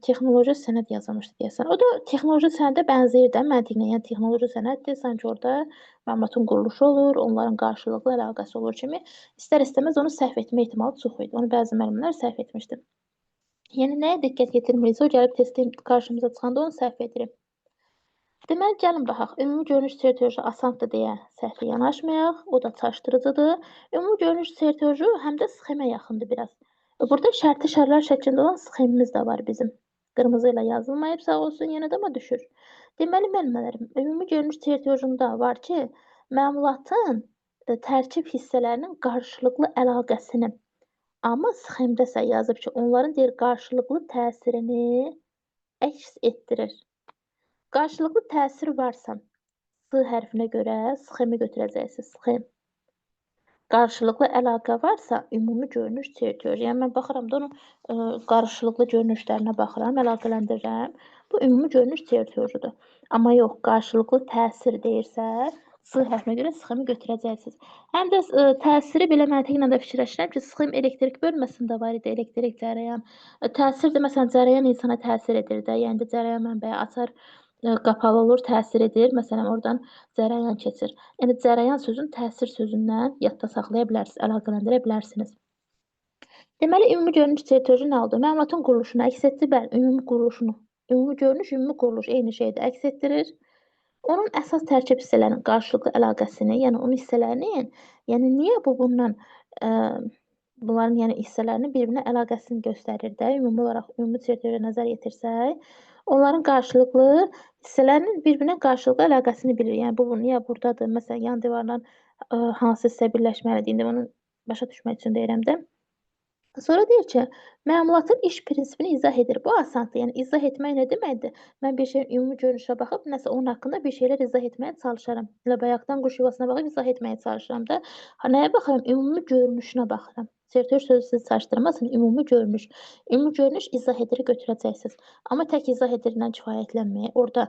texnoloji sənəd yazılmışdı deyəsən. O da texnoloji sənədə bənzəyir də məntiqlə. Yəni texnoloji sənəddir, sanki orada məmulatın quruluşu olur, onların qarşılıqlı əlaqəsi olur kimi. İstər-istəməz onu səhv etmə ehtimalı çox idi. Onu bəzi müəllimlər səhv etmişdi. Yəni nəyə diqqət yetirmiriksə, o gəlib testdə qarşımıza çıxanda onu səhv edirik. Deməli, gəlin baxaq. Ümumi görünüş tertoloji asandır deyə səhvli yanaşmayaq. O da çaşdırıcıdır. Ümumi görünüş tertoloji həm də sxemə yaxındır biraz. Burada şərti işarələr şəklində olan sxemimiz də var bizim. Qırmızı ilə yazılmayıb, sağ olsun, yenə də amma düşür. Deməli, müəllimələrim, ümumi görünüş tertolojunda var ki, məmulatın tərkib hissələrinin qarşılıqlı əlaqəsini, amma sxemdə isə yazıb ki, onların deyir qarşılıqlı təsirini əks etdirir. Qarşılıqlı təsir varsa, S hərfinə görə sxemi götürəcəksiniz, sxem. Qarşılıqlı əlaqə varsa, ümumi görünüş tertoloji. Yəni, mən baxıram da onun qarşılıqlı görünüşlərinə baxıram, əlaqələndirirəm. Bu, ümumi görünüş tertolojidir. Amma yox, qarşılıqlı təsir deyirsə, S hərfinə görə sxemi götürəcəksiniz. Həm də təsiri belə məntiqlə də fikirləşirəm ki, sxem elektrik bölməsində var idi, elektrik cərəyan. Təsir də, məsələn, cərəyan insana təsir edir də, yəni də cərəyan mənbəyi açar, qapalı olur, təsir edir. Məsələn, oradan cərəyan keçir. Yəni, cərəyan sözünü təsir sözündən yadda saxlaya bilərsiniz, əlaqələndirə bilərsiniz. Deməli, ümumi görünüş tertoloji nə oldu? Məmulatın quruluşunu əks etdirir, bəli, ümumi quruluşunu. Ümumi görünüş, ümumi quruluş eyni şeydir, əks etdirir. Onun əsas tərkib hissələrinin qarşılıqlı əlaqəsini, yəni onun hissələrinin, yəni niyə bundan bunların yəni hissələrinin bir-birinə əlaqəsini göstərir də, ümumi olaraq ümumi tertolojiya nəzər yetirsək, onların qarşılıqlı hissələrinin bir-birinə qarşılıqlı əlaqəsini bilir. Yəni bu niyə burdadır? Məsələn, yan divardan hansı hissə birləşməlidir? İndi bunu başa düşmək üçün deyirəm də. Sonra deyir ki, məmulatın iş prinsipini izah edir. Bu asandır. Yəni izah etmək nə deməkdir? Mən bir şeyin ümumi görünüşə baxıb nəsə onun haqqında bir şeylər izah etməyə çalışaram. Elə bayaqdan quş yuvasına baxıb izah etməyə çalışıram da. Nəyə baxıram? Ümumi görünüşünə baxıram. Tertoloji sözü sizi çaşdırmasın. Ümumi görünüş. Ümumi görünüş izah ediri götürəcəksiniz. Amma tək izah edirindən kifayətlənməyin. Orada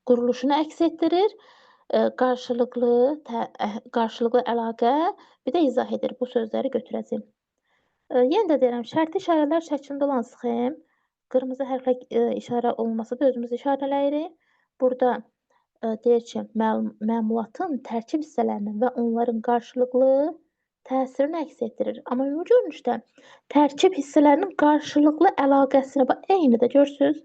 quruluşunu əks etdirir, qarşılıqlı əlaqə, bir də izah edir. Bu sözləri götürəcəyim. Yenə də deyirəm, şərti işarələr şəklində olan sxem, qırmızı hərflə işarə olunması da özümüz işarələyirik. Burada deyir ki, məmulatın tərkib hissələrinin və onların qarşılıqlı təsirini əks etdirir. Amma ümumi görünüşdə tərkib hissələrinin qarşılıqlı əlaqəsini, bax, eynidir, görürsünüz?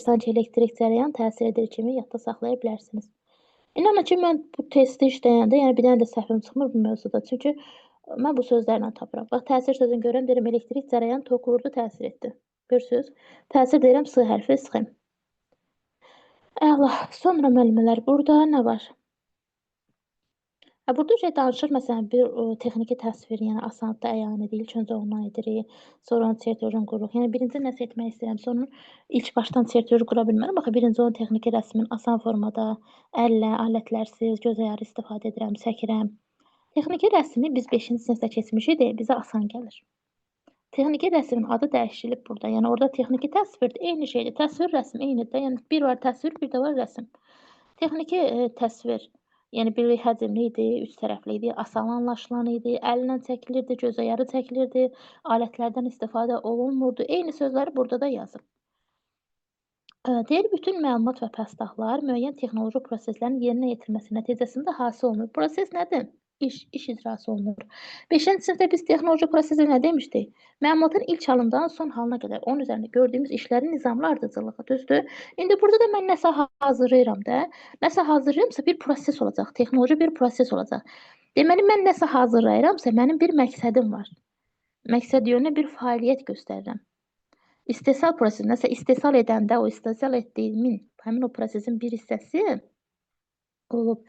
Sanki elektrik cərəyan təsir edir kimi yadda saxlaya bilərsiniz. İnanın ki, mən bu testi işləyəndə, yəni bir dənə də səhvim çıxmır bu mövzuda. Çünki mən bu sözlərlə tapıram. Bax, təsir sözünü görürəm, deyirəm, elektrik cərəyan tok vurdu, təsir etdi. Görürsünüz? Təsir deyirəm, S hərfi, sxem. Əla. Sonra müəllimələr, burada nə var? Burada şey danışır, məsələn, bir texniki təsvir, yəni asanlıqda əyan edilir, ilk öncə ondan edirik, sonra onun tertolojini qururuq. Yəni birinci nəsə etmək istəyirəm, sonra ilk başdan tertoloji qura bilmərəm. Baxın, birinci onun texniki rəsmin asan formada, əllə, alətlərsiz, göz ayarı istifadə edirəm, çəkirəm. Texniki rəsmi biz 5-ci sinifdə keçmişik, bizə asan gəlir. Texniki rəsmin adı dəyişilib burada. Yəni orada texniki təsvir eyni şeydir. Təsvir rəsm eynidir. Yəni bir var təsvir, bir də var rəsm. Texniki təsvir, yəni bir həcmli idi, üç tərəfli idi, asan anlaşılan idi, əllə çəkilirdi, göz ayarı çəkilirdi, alətlərdən istifadə olunmurdu. Eyni sözləri burada da yazıb. Deyir, bütün məlumat və pəstahlar müəyyən texnoloji proseslərin yerinə yetirilməsi nəticəsində hasil olunur. Proses nədir? İş icrası olunur. 5-ci sinifdə biz texnoloji prosesi nə demişdik? Məlumatın ilk alımdan son halına qədər onun üzərində gördüyümüz işlərin nizamlı ardıcılığı, düzdür? İndi burada da mən nəsə hazırlayıram da. Nəsə hazırlayıramsa bir proses olacaq, texnoloji bir proses olacaq. Deməli, mən nəsə hazırlayıramsa mənim bir məqsədim var. Məqsəd yönlü bir fəaliyyət göstərirəm. İstehsal prosesi, nəsə istehsal edəndə o istehsal etdiyimin, həmin o prosesin bir hissəsi olub.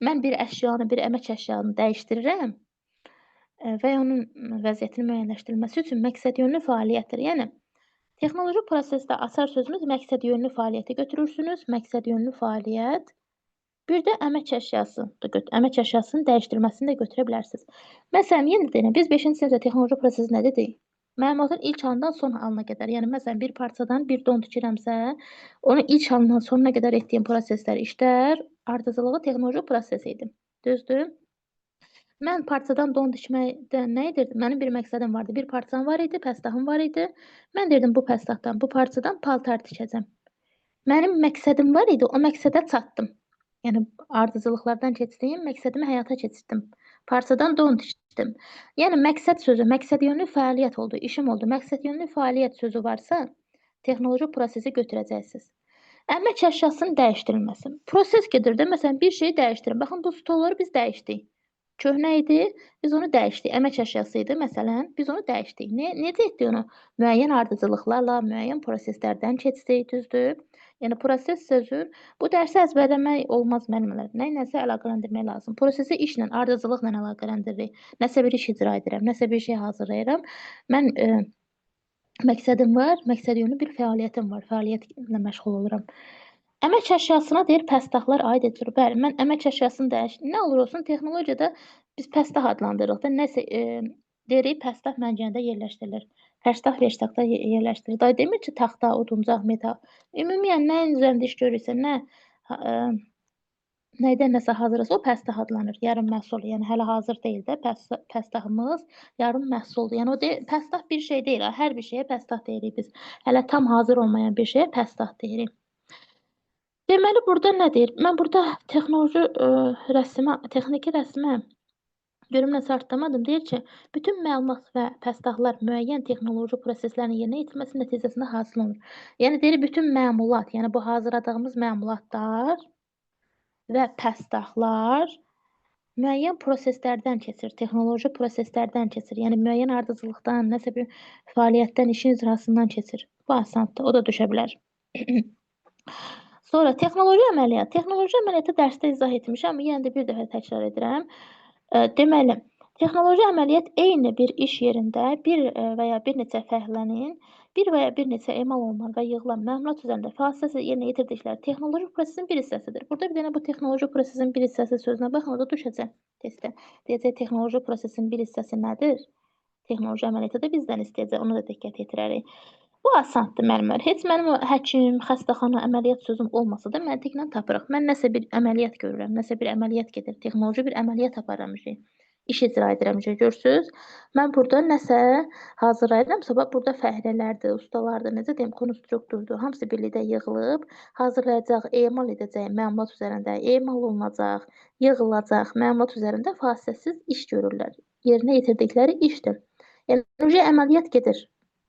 Mən bir əşyanı, bir əmək əşyanı dəyişdirirəm və onun vəziyyətinin müəyyənləşdirilməsi üçün məqsədyönlü fəaliyyətdir. Yəni texnoloji prosesdə açar sözümüz məqsədyönlü fəaliyyəti götürürsünüz. Məqsədyönlü fəaliyyət. Bir də əmək əşyası. Əmək əşyasının dəyişdirilməsini də götürə bilərsiniz. Məsələn, yenə deyirəm, biz 5-ci sinifdə texnoloji proses nə dedik? Məlumatın ilk halından son halına qədər. Yəni məsələn, bir parçadan bir don tikirəmsə, onu ilk halından sonuna qədər etdiyim proseslər, işlər ardıcıllığı texnoloji proses idi. Düzdür? Mən parçadan don tikməkdə nə edirdim? Mənim bir məqsədim vardı. Bir parçam var idi, pəstahım var idi. Mən deyirdim bu pəstahdan, bu parçadan paltar tikəcəm. Mənim məqsədim var idi, o məqsədə çatdım. Yəni ardıcıllıqlardan keçdiyim məqsədimi həyata keçirdim. Parçadan don tikdim. Yəni məqsəd sözü, məqsədyönlü fəaliyyət oldu, işim oldu. Məqsədyönlü fəaliyyət sözü varsa, texnoloji prosesi götürəcəksiniz. Əmək əşyasının dəyişdirilməsi. Proses gedir də, məsələn, bir şeyi dəyişdirin. Baxın, bu stolları biz dəyişdik. Köhnə idi, biz onu dəyişdik. Əmək əşyası idi, məsələn, biz onu dəyişdik. Necə etdik onu? Müəyyən ardıcıllıqlarla, müəyyən proseslərdən keçdik, düzdür? Yəni proses sözü, bu dərsi əzbərləmək olmaz müəllimlər. Nəsə əlaqələndirmək lazım. Prosesi işlə, ardıcıllıqla əlaqələndiririk. Nəsə bir iş icra edirəm, nəsə bir şey hazırlayıram. Mən məqsədim var, məqsədyönlü bir fəaliyyətim var, fəaliyyətlə məşğul oluram. Əmək əşyasına deyir, pəstahlar aid edilir. Bəli, mən əmək əşyasını dəyişdim. Nə olur olsun, texnologiyada biz pəstah adlandırırıq da, nəsə deyirik, pəstah məncəndə yerləşdirilir. Pəstah reştaqda yerləşdirilir. Day demir ki, taxta, oduncaq, metal. Ümumiyyən, nəyin üzərində iş görürsə, nəydən nəsə hazırsa, o pəstah adlanır. Yarım məhsul, yəni hələ hazır deyil də pəstahımız, yarım məhsuldur. Yəni o pəstah bir şey deyil, hər bir şeyə pəstah deyirik biz. Hələ tam hazır olmayan bir şeyə pəstah deyirik. Deməli, burada nə deyir? Mən burada texniki rəsmə görüm nəsə artdamadım. Deyir ki, bütün məlumat və pəstahlar müəyyən texnoloji proseslərin yerinə yetirməsi nəticəsində hasil olunur. Yəni deyir, bütün məmulat, yəni bu hazırladığımız məmulatlar və pəstahlar müəyyən proseslərdən keçir, texnoloji proseslərdən keçir. Yəni müəyyən ardıcıllıqdan, nəsə bir fəaliyyətdən, işin icrasından keçir. Bu asandır, o da düşə bilər. Sonra texnoloji əməliyyat. Texnoloji əməliyyatı dərsdə izah etmişəm, amma yenə də bir dəfə təkrar edirəm. Deməli, texnoloji əməliyyat eyni bir iş yerində bir və ya bir neçə fəhlənin bir və ya bir neçə emal olunan və yığılan məlumat üzərində fasiləsiz yerinə yetirdikləri texnoloji prosesin bir hissəsidir. Burada bir dənə bu texnoloji prosesin bir hissəsi sözünə baxın, o da düşəcək testdə. Deyəcək, texnoloji prosesin bir hissəsi nədir? Texnoloji əməliyyatı da bizdən istəyəcək, onu da diqqət yetirərik. Bu asandır müəllimlər. Heç mənim həkim, xəstəxana, əməliyyat sözüm olmasa da məntiqlə tapırıq. Mən nəsə bir əməliyyat görürəm, nəsə bir əməliyyat gedir, texnoloji bir əməliyyat aparıram, iş icra edirəm, görürsünüz. Mən burada nəsə hazırlayıram, sabah burada fəhlələrdir, ustalardır, necə deyim, konstruktordur, hamısı birlikdə yığılıb, hazırlayacaq, emal edəcək məlumat üzərində, emal olunacaq, yığılacaq məlumat üzərində fasiləsiz iş görürlər. Yerinə yetirdikləri işdir. Yəni, əməliyyat gedir.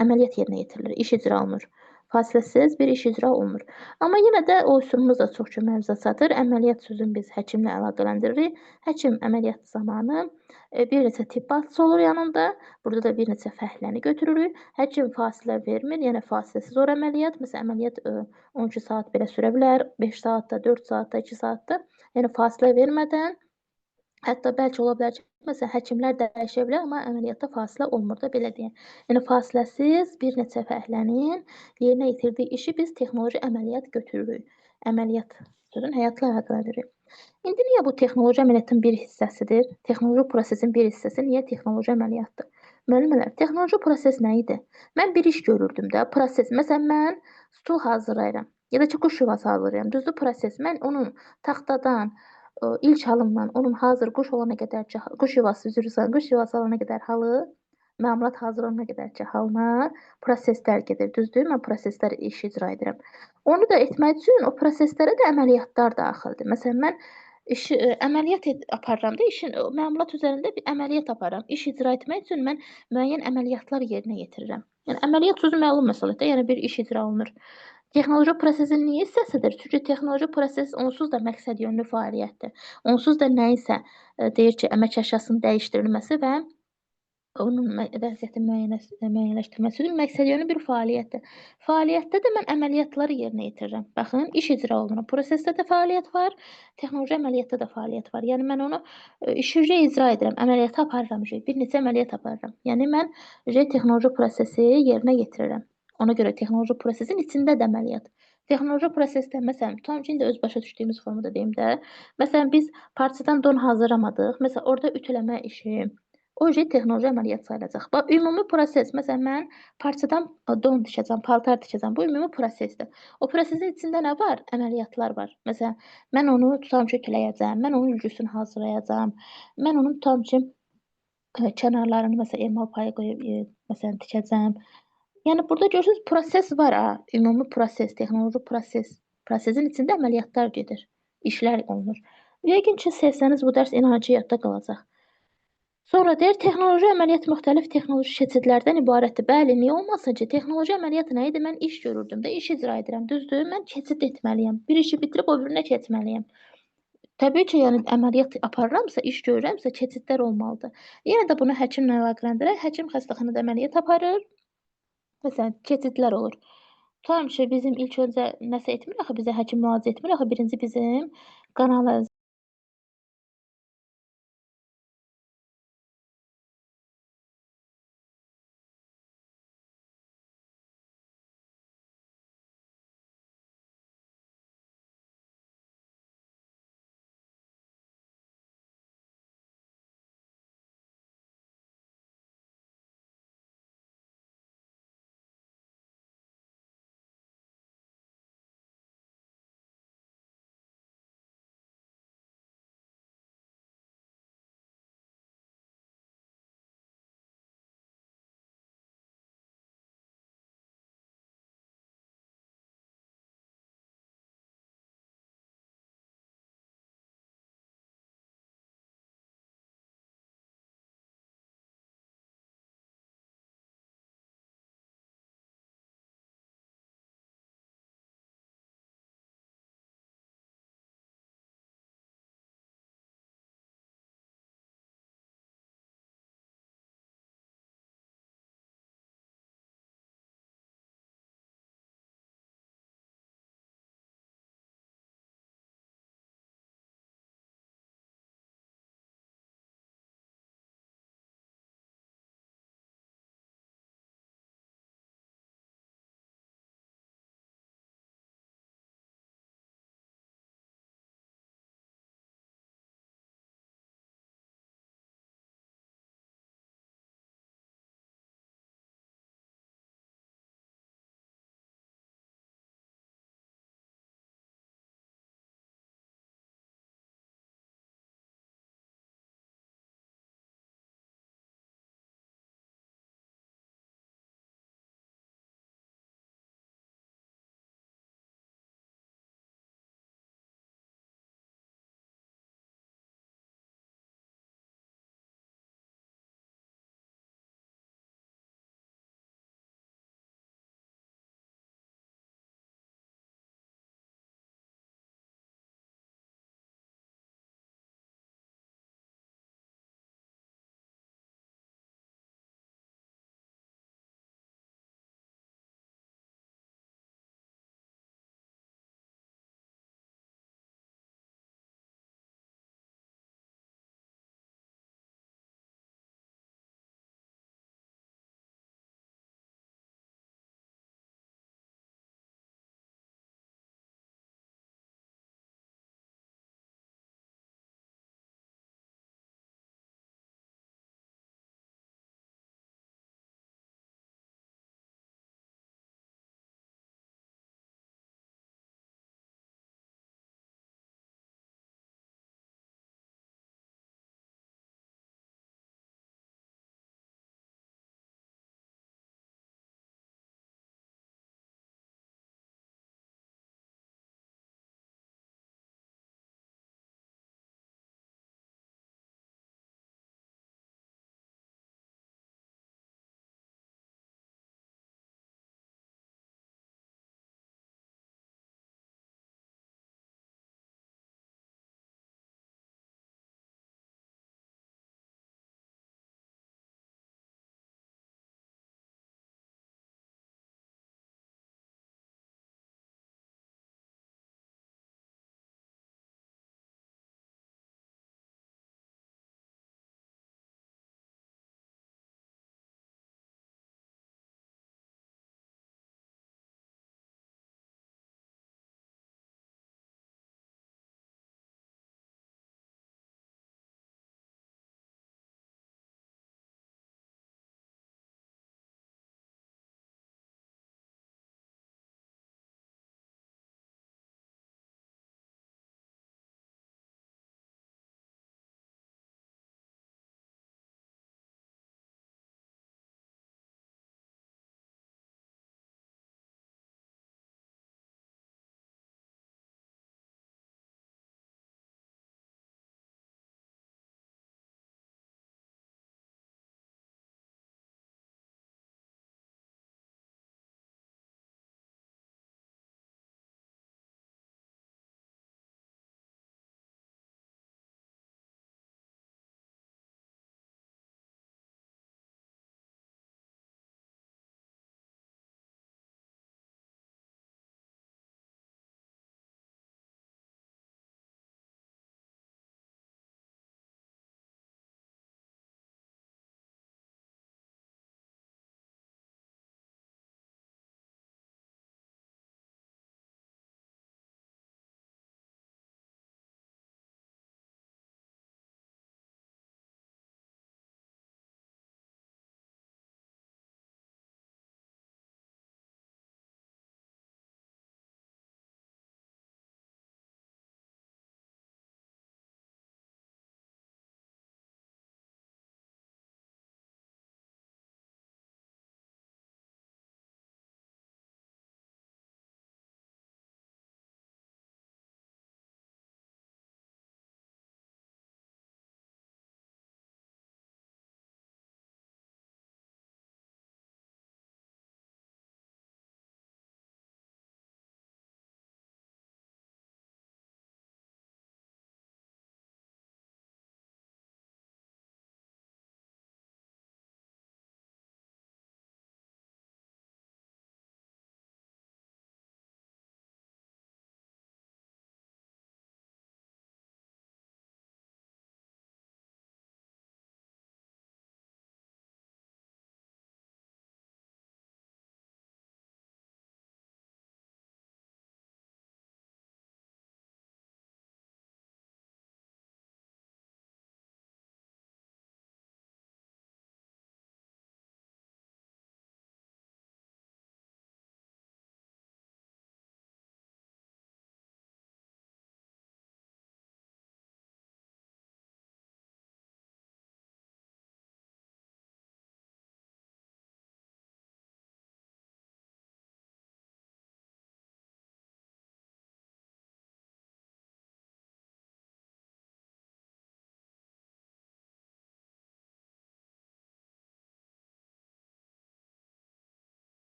Əməliyyat yerinə yetirilir, iş icra olunur. Fasiləsiz bir iş icra olunur. Amma yenə də o üsulumuz da çox köməyimizə çatır. Əməliyyat sözünü biz həkimlə əlaqələndiririk. Həkim əməliyyat zamanı bir neçə tibb bacısı olur yanında. Burada da bir neçə fəhləni götürürük. Həkim fasilə vermir, yəni fasiləsiz olur əməliyyat. Məsələn, əməliyyat 12 saat belə sürə bilər, 5 saatda, 4 saatda, 2 saatda. Yəni fasilə vermədən, hətta bəlkə ola bilər ki, məsələn, həkimlər dəyişə bilər, amma əməliyyatda fasilə olmur da, belə deyək. Yəni, fasiləsiz bir neçə fəhlənin yerinə yetirdiyi işi biz texnoloji əməliyyat götürürük. Əməliyyat sözün həyatla əlaqələndirir. İndi niyə bu texnoloji əməliyyatın bir hissəsidir? Texnoloji prosesin bir hissəsi niyə texnoloji əməliyyatdır? Müəllimlər, texnoloji proses nə idi? Mən bir iş görürdüm də, proses. Məsələn, mən stul hazırlayıram, ya da ki, quş yuvası hazırlayıram. Düzdür, proses. Mən onun taxtadan, ilk halımdan onun hazır quş olana qədər ki, quş yuvası alana qədər halı, məmulat hazırlanana qədər ki, halına proseslər gedir. Düzdür, mən proseslər iş icra edirəm. Onu da etmək üçün o proseslərə də əməliyyatlar daxildir. Məsələn, mən əməliyyat aparıram da, məmulat üzərində bir əməliyyat aparıram. İş icra etmək üçün mən müəyyən əməliyyatlar yerinə yetirirəm. Yəni, əməliyyat sözü məlum məsələdir, yəni bir iş icra olunur. Texnoloji prosesin niyə hissəsidir? Çünki texnoloji proses onsuz da məqsədyönlü fəaliyyətdir. Onsuz da nəyisə deyir ki, əmək əşyasının dəyişdirilməsi və Onun vəziyyəti müəyyənləşdirməsinin məqsədyönlü bir fəaliyyətdir. Fəaliyyətdə də mən əməliyyatları yerinə yetirirəm. Baxın, iş icra olunur. Prosesdə də fəaliyyət var, texnoloji əməliyyatda da fəaliyyət var. Yəni mən onu iş icra edirəm, əməliyyatı aparıram, bir neçə əməliyyat aparıram. Yəni mən texnoloji prosesi yerinə yetirirəm. Ona görə texnoloji prosesin içində də əməliyyat. Texnoloji prosesdə məsələn, tutam ki, indi öz başa düşdüyümüz formada deyim də. Məsələn, biz parçadan don hazırlamadıq. Məsələn, orada ütüləmə işi, o texnoloji əməliyyat sayılacaq. Bax, ümumi proses, məsələn, mən parçadan don tikəcəm, paltar tikəcəm. Bu ümumi prosesdir. O prosesin içində nə var? Əməliyyatlar var. Məsələn, mən onu tutam ki, ütüləyəcəm, mən onun ülgüsünü hazırlayacağam, mən onun tutam ki, kənarlarını məsələn emal payı qoyub məsələn tikəcəm. Yəni burada görürsünüz proses var ha, ümumi proses, texnoloji proses. Prosesin içində əməliyyatlar gedir, işlər olunur. Yəqin ki, sevsəniz bu dərs inanın ki, yadda qalacaq. Sonra deyir, texnoloji əməliyyat müxtəlif texnoloji keçidlərdən ibarətdir. Bəli, niyə olmasın ki, texnoloji əməliyyat nə idi? Mən iş görürdüm də, iş icra edirəm, düzdür? Mən keçid etməliyəm. Bir işi bitirib o birinə keçməliyəm. Təbii ki, yəni əməliyyat aparıramsa, iş görürəmsə, keçidlər olmalıdır. Yenə də bunu həkimlə əlaqələndirək. Həkim xəstəxanada əməliyyat aparır. Məsələn, keçidlər olur. Tutalım ki, bizim ilk öncə nəsə etmir axı, bizə həkim müalicə etmir axı, birinci bizim qan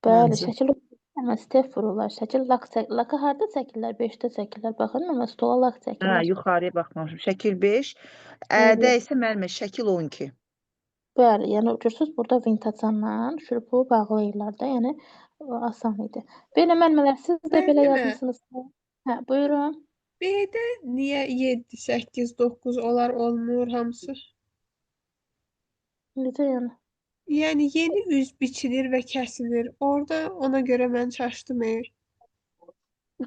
Bəli, Məncə. şəkil amma step vururlar. Şəkil lakı harda çəkirlər? 5-də çəkirlər. Baxın, amma stola lak Hə, çəkirlər. yuxarıya baxmamışım. Şəkil 5. Evet. Ədə isə müəllimə şəkil 12. Bəli, yəni görürsüz, burada vintaçanla şurupu bağlayırlar da, yəni asan idi. Belə müəllimələr, siz də belə Müəllimə. yazmısınızsa? Hə, buyurun. B-də niyə 7, 8, 9 onlar olmur hamısı? Necə yəni? Yəni yeni üz biçilir və kəsilir. Orada ona görə mən çaşdım. Deyil,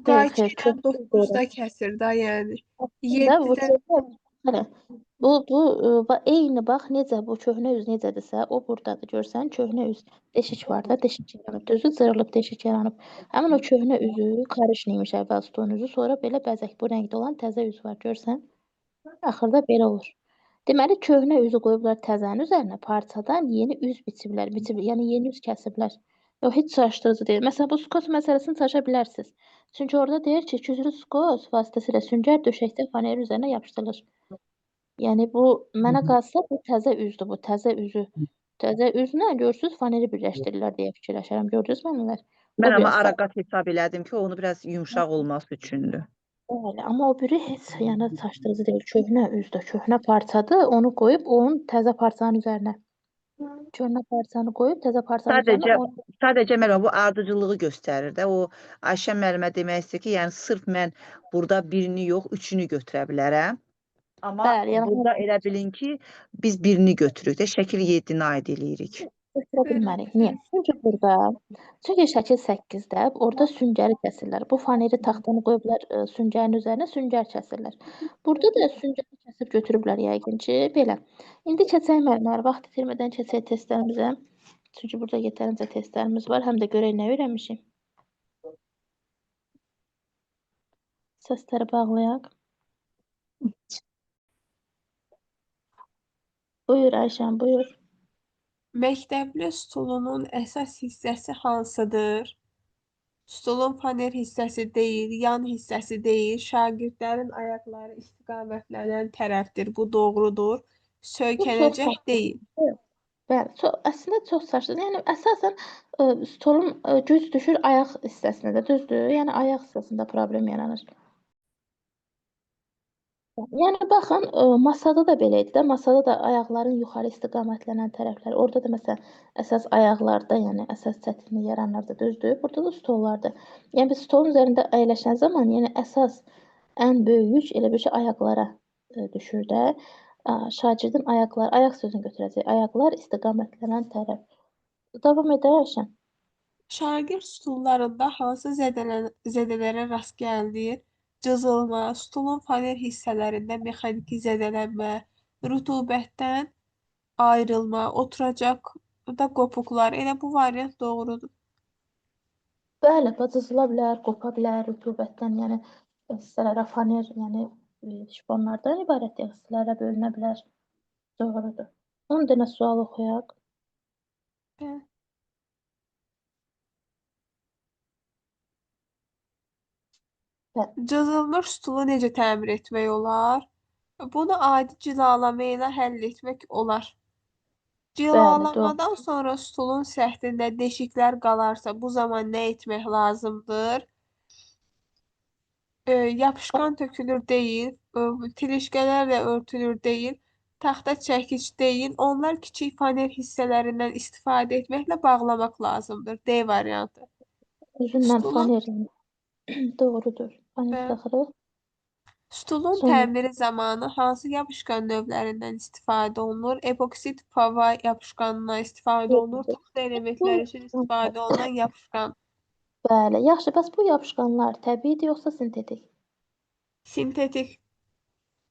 xeyr, Qayçı 9-da kəsir da yəni. Aslında bu 7-də köhnə, hələ, eyni bax necə bu köhnə üz necədirsə, o burdadır. Görsən, köhnə üz deşik var da, deşik yaranıb, düzü cırılıb, deşik yaranıb. Həmin o köhnə üzü karışnıymış əvvəl stolun üzü, sonra belə bəzək bu rəngdə olan təzə üz var, görsən. Axırda belə olur. Deməli, köhnə üzü qoyublar təzənin üzərinə, parçadan yeni üz biçiblər, yəni yeni üz kəsiblər. O heç çaşdırıcı deyil. Məsələn, bu skos məsələsini çaşa bilərsiniz. Çünki orada deyir ki, küzlü skos vasitəsilə süngər döşəkdə fanerin üzərinə yapışdırılır. Yəni bu mənə qalsa bu təzə üzdür, bu təzə üzü. Təzə üzlə görürsüz faneri birləşdirirlər deyə fikirləşirəm. Gördünüz müəllimlər? Mən O amma biraz araqat hesab elədim ki, onu biraz yumşaq olması üçündür. bəli, amma o biri heç yəni çaşdırıcı deyil. Köhnə üzdür, köhnə parçadır. Onu qoyub onun təzə parçanın üzərinə. Köhnə parçanı qoyub təzə parçanın üzərinə Sadəcə müəllimə bu ardıcıllığı göstərir də. O Ayşə müəllimə demək istəyir ki, yəni sırf mən burada birini yox, üçünü götürə bilərəm. Amma bəli, yəni burada elə bilin ki, biz birini götürürük də, şəkil 7-ni aid eləyirik. götürə bilmərik. Niyə? Çünki şəkil 8-də orada süngəri kəsirlər. Bu faneri taxtanı qoyublar süngərin üzərinə, süngər kəsirlər. Burada da süngəri kəsib götürüblər yəqin ki, belə. İndi keçək müəllimlər, vaxt itirmədən keçək testlərimizə. Çünki burada yetərincə testlərimiz var. Həm də görək nə öyrənmişik. Səsləri bağlayaq. Buyur Ayşən, buyur. məktəbli stolunun əsas hissəsi hansıdır? Stolun faner hissəsi deyil, yan hissəsi deyil, şagirdlərin ayaqları istiqamətlənən tərəfdir. Bu doğrudur. Söykənəcək deyil. Bəli, əslində çox saçmadır. Yəni əsasən stolun güc düşür ayaq hissəsinə də, düzdür? Yəni ayaq hissəsində problem yaranır. Yəni baxın, masada da belə idi də. Masada da ayaqların yuxarı istiqamətlənən tərəfləri. Orada da məsələn əsas ayaqlarda, yəni əsas çətinlik yaranırdı, düzdür? Burada da stollarda. Yəni biz stolun üzərində əyləşən zaman, yəni əsas ən böyük yük elə bir şey ayaqlara düşür də. Şagirdin ayaq sözünü götürəcək. Ayaqlar istiqamətlənən tərəf. Davam edək Ayşən. Şagird stullarında hansı zədələrə rast gəlinir? Cızılma, stulun faner hissələrində mexaniki zədələnmə, rütubətdən ayrılma, oturacaqda qopuqlar. Elə bu variant doğrudur. Bəli, cızıla bilər, qopa bilər, rütubətdən, yəni hissələrə faner, yəni şifonlardan ibarət hissələrə bölünə bilər. Doğrudur. 10 dənə sual oxuyaq. Cızılmış stulu necə təmir etmək olar? Bunu adi cilalama ilə həll etmək olar. Cilalamadan sonra stulun səthində deşiklər qalarsa, bu zaman nə etmək lazımdır? Yapışqan tökülür deyil, trişkələrlə örtülür deyil, taxta çəkic deyil, onlar kiçik faner hissələrindən istifadə etməklə bağlamaq lazımdır. D variantı. Üzündən Stulun- faner, doğrudur. Faner Bəli. taxırıq. Stulun Sonra- təmiri zamanı hansı yapışqan növlərindən istifadə olunur? Epoksit pava yapışqanından istifadə olunur. Taxta elementləri üçün istifadə olunan yapışqan. Bəli, yaxşı, bəs bu yapışqanlar təbiidir yoxsa sintetik? Sintetik.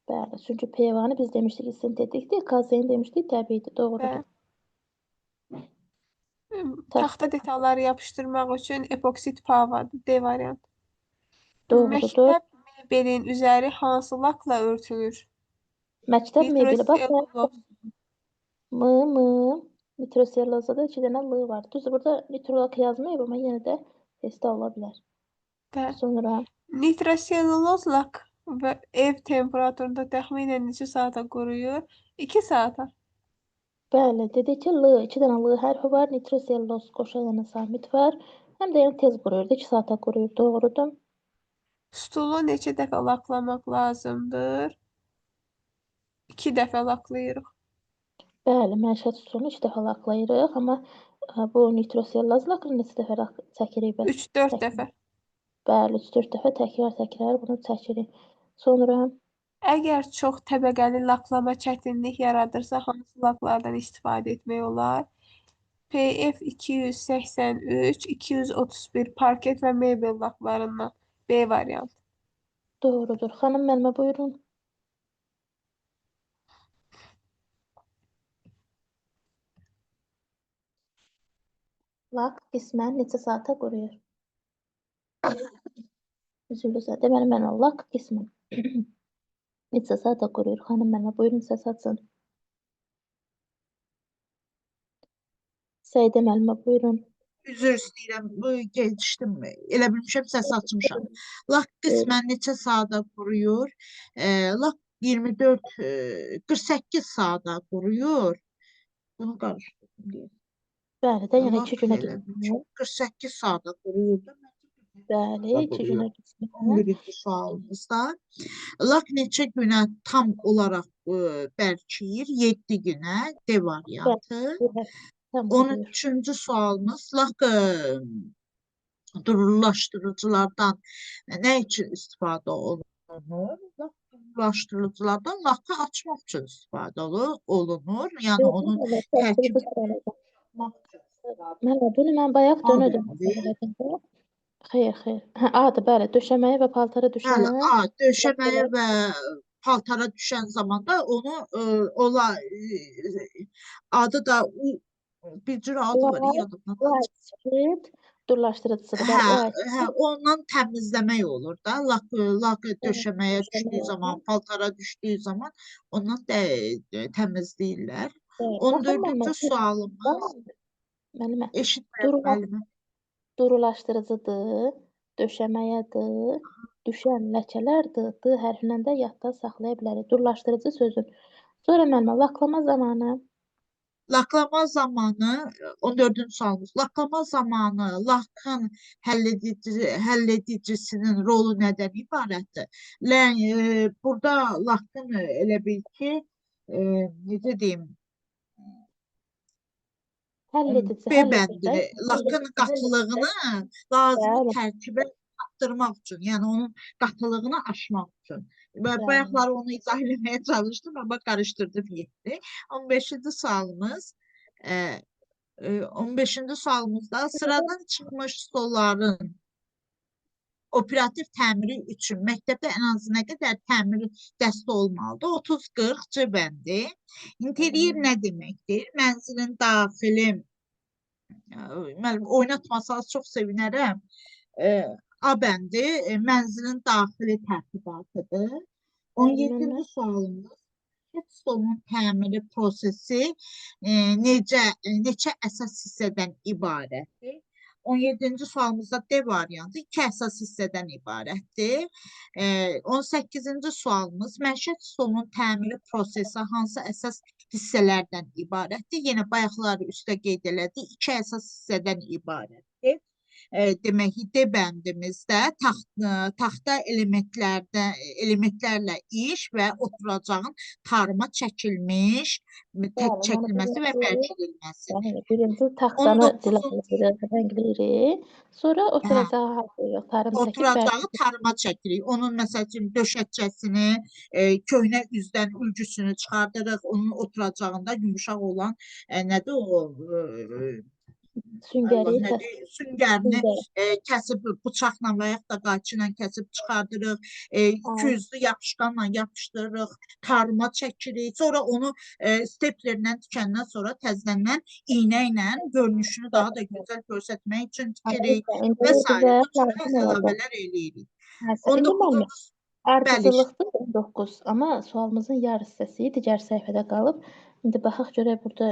Bəli, çünki peyvanı biz demişdik ki, sintetikdir, kazein demişdik təbiidir, doğrudur. Taxta detalları yapışdırmaq üçün epoksit pavadır. D variantı. Doğrudur. Məktəb mebelin üzəri hansı lakla örtülür? Məktəb mebeli, bax, Nitroselluloz. nitrosellozda da 2 dənə L var. Düzdür, burada nitrolak yazmayıb, amma yenə də testdə ola bilər. Bəli. Sonra Nitrosellulloz lak və ev temperaturunda təxminən neçə saata quruyur? 2 saata. Bəli, dedik ki, L, 2 dənə L hərfi var, nitrosellüloz qoşulana samit var. Həm də yəni tez quruyur, 2 saata quruyur, doğrudur. Stulu neçə dəfə laklamaq lazımdır? 2 dəfə laklayırıq. Bəli, məişət stolunu 2 dəfə laklayırıq, amma bu nitrosellüloz lakını neçə dəfə çəkirik bəs? 3-4 dəfə. Bəli, 3-4 dəfə təkrar bunu çəkirik. Sonra Əgər çox təbəqəli laklama çətinlik yaradırsa, hansı laklardan istifadə etmək olar? PF 283, 231 parket və mebel laklarından B variantı. doğrudur. Xanım müəllimə buyurun. Lak qismən neçə saata quruyur? Üzrlü saat. Deməli, mənə lak qismən neçə saata quruyur? Xanım müəllimə buyurun, səs açın. Səidə müəllimə buyurun. Üzr istəyirəm, bu gecikdim. Elə bilmişəm səs açmışam. Lak qismən neçə saata quruyur? Lak 24 48 saata quruyur. Bunu qarışdırdım deyə. Bəli də, yəni Lak 2 günə elə qismən. bilmişəm 48 saata quruyur da. Bəli, 2 günə qismən. 11-ci sualımızda. Lak neçə günə tam olaraq bərkiyir? 7 günə D variantı. Tam quruyur. 13-cü sualımız. Lak dururlaşdırıcılardan nə üçün istifadə olunur? Lak dururlaşdırıcılardan lakı açmaq üçün istifadə olunur. Yəni onun tərkibini açmaq üçün istifadə olunur. Bunu mən bayaq A dönürdüm. bəndi. Xeyr, xeyr. Hə, A'dır, bəli. Döşəməyə və paltara Bəli, düşən. A döşəməyə və paltara düşən zamanda onu adı da bir cür adı var, yadımdan Light durlaşdırıcısıdır. Hə, Bəli, ondan təmizləmək olur da. Lak döşəməyə düşdüyü döşəməyə. zaman, paltara düşdüyü zaman ondan təmizləyirlər. Evet. 14-cü sualımız Müəllimə, eşitmirəm müəllimə. durulaşdırıcıdır, döşəməyədir, düşən ləkələrdir, D hərfindən də yadda saxlaya bilərik. Durulaşdırıcı sözün. Sonra müəllimə, laklama zamanı Laklama zamanı 14-cü sualımız. Laklama zamanı lakın həlledicisinin rolu nədən ibarətdir? Burada lakın elə bil ki, necə deyim, həlledici, B bəndini, lakın qatılığını lazımi Bəli. tərkibə çatdırmaq üçün, yəni onun qatılığını aşmaq üçün. Bəli. Bayaqları onu izah eləməyə çalışdım, amma qarışdırdım getdi. 15-ci sualımız, 15-ci sualımızda sıradan çıxmış stolların operativ təmiri üçün məktəbdə ən azı nə qədər təmir dəsti olmalıdır? 30-40 C bəndi. İnteryer nə deməkdir? Mənzilin daxili, müəllim oynatmasanız çox sevinərəm. A bəndi mənzilin daxili tərtibatıdır. 17-ci sualımız stolun təmiri prosesi neçə əsas hissədən ibarətdir? 17-ci sualımızda D variantı 2 əsas hissədən ibarətdir. 18-ci sualımız məişət stolunun təmiri prosesi hansı əsas hissələrdən ibarətdir? Yenə bayaqları üstə qeyd elədik, 2 əsas hissədən ibarətdir. Demək ki, D bəndimizdə taxta elementlərlə iş və oturacağın tarıma çəkilməsi və bərkidilməsi. Birinci taxtanı rəngləyirik, sonra oturacağı hazırlayırıq, tarım çəkib Oturacağı tarıma çəkirik. Onun məsəl üçün döşəkçəsini, köhnə üzdən ülgüsünü çıxardırıq. Onun oturacağında yumuşaq olan nədir o? Süngərini kəsib bıçaqla və yaxud da qayçı ilə kəsib çıxardırıq, 200-lü yapışqanla yapışdırırıq, tarıma çəkirik, sonra onu steplerlə tikəndən sonra təzədən iynə ilə görünüşünü daha da gözəl göstərmək üçün tikirik və s. bu cür əlavələr eləyirik. 19-cu ardıcıllıqdır 19, amma sualımızın yarı hissəsi digər səhifədə qalıb. İndi baxaq görək burada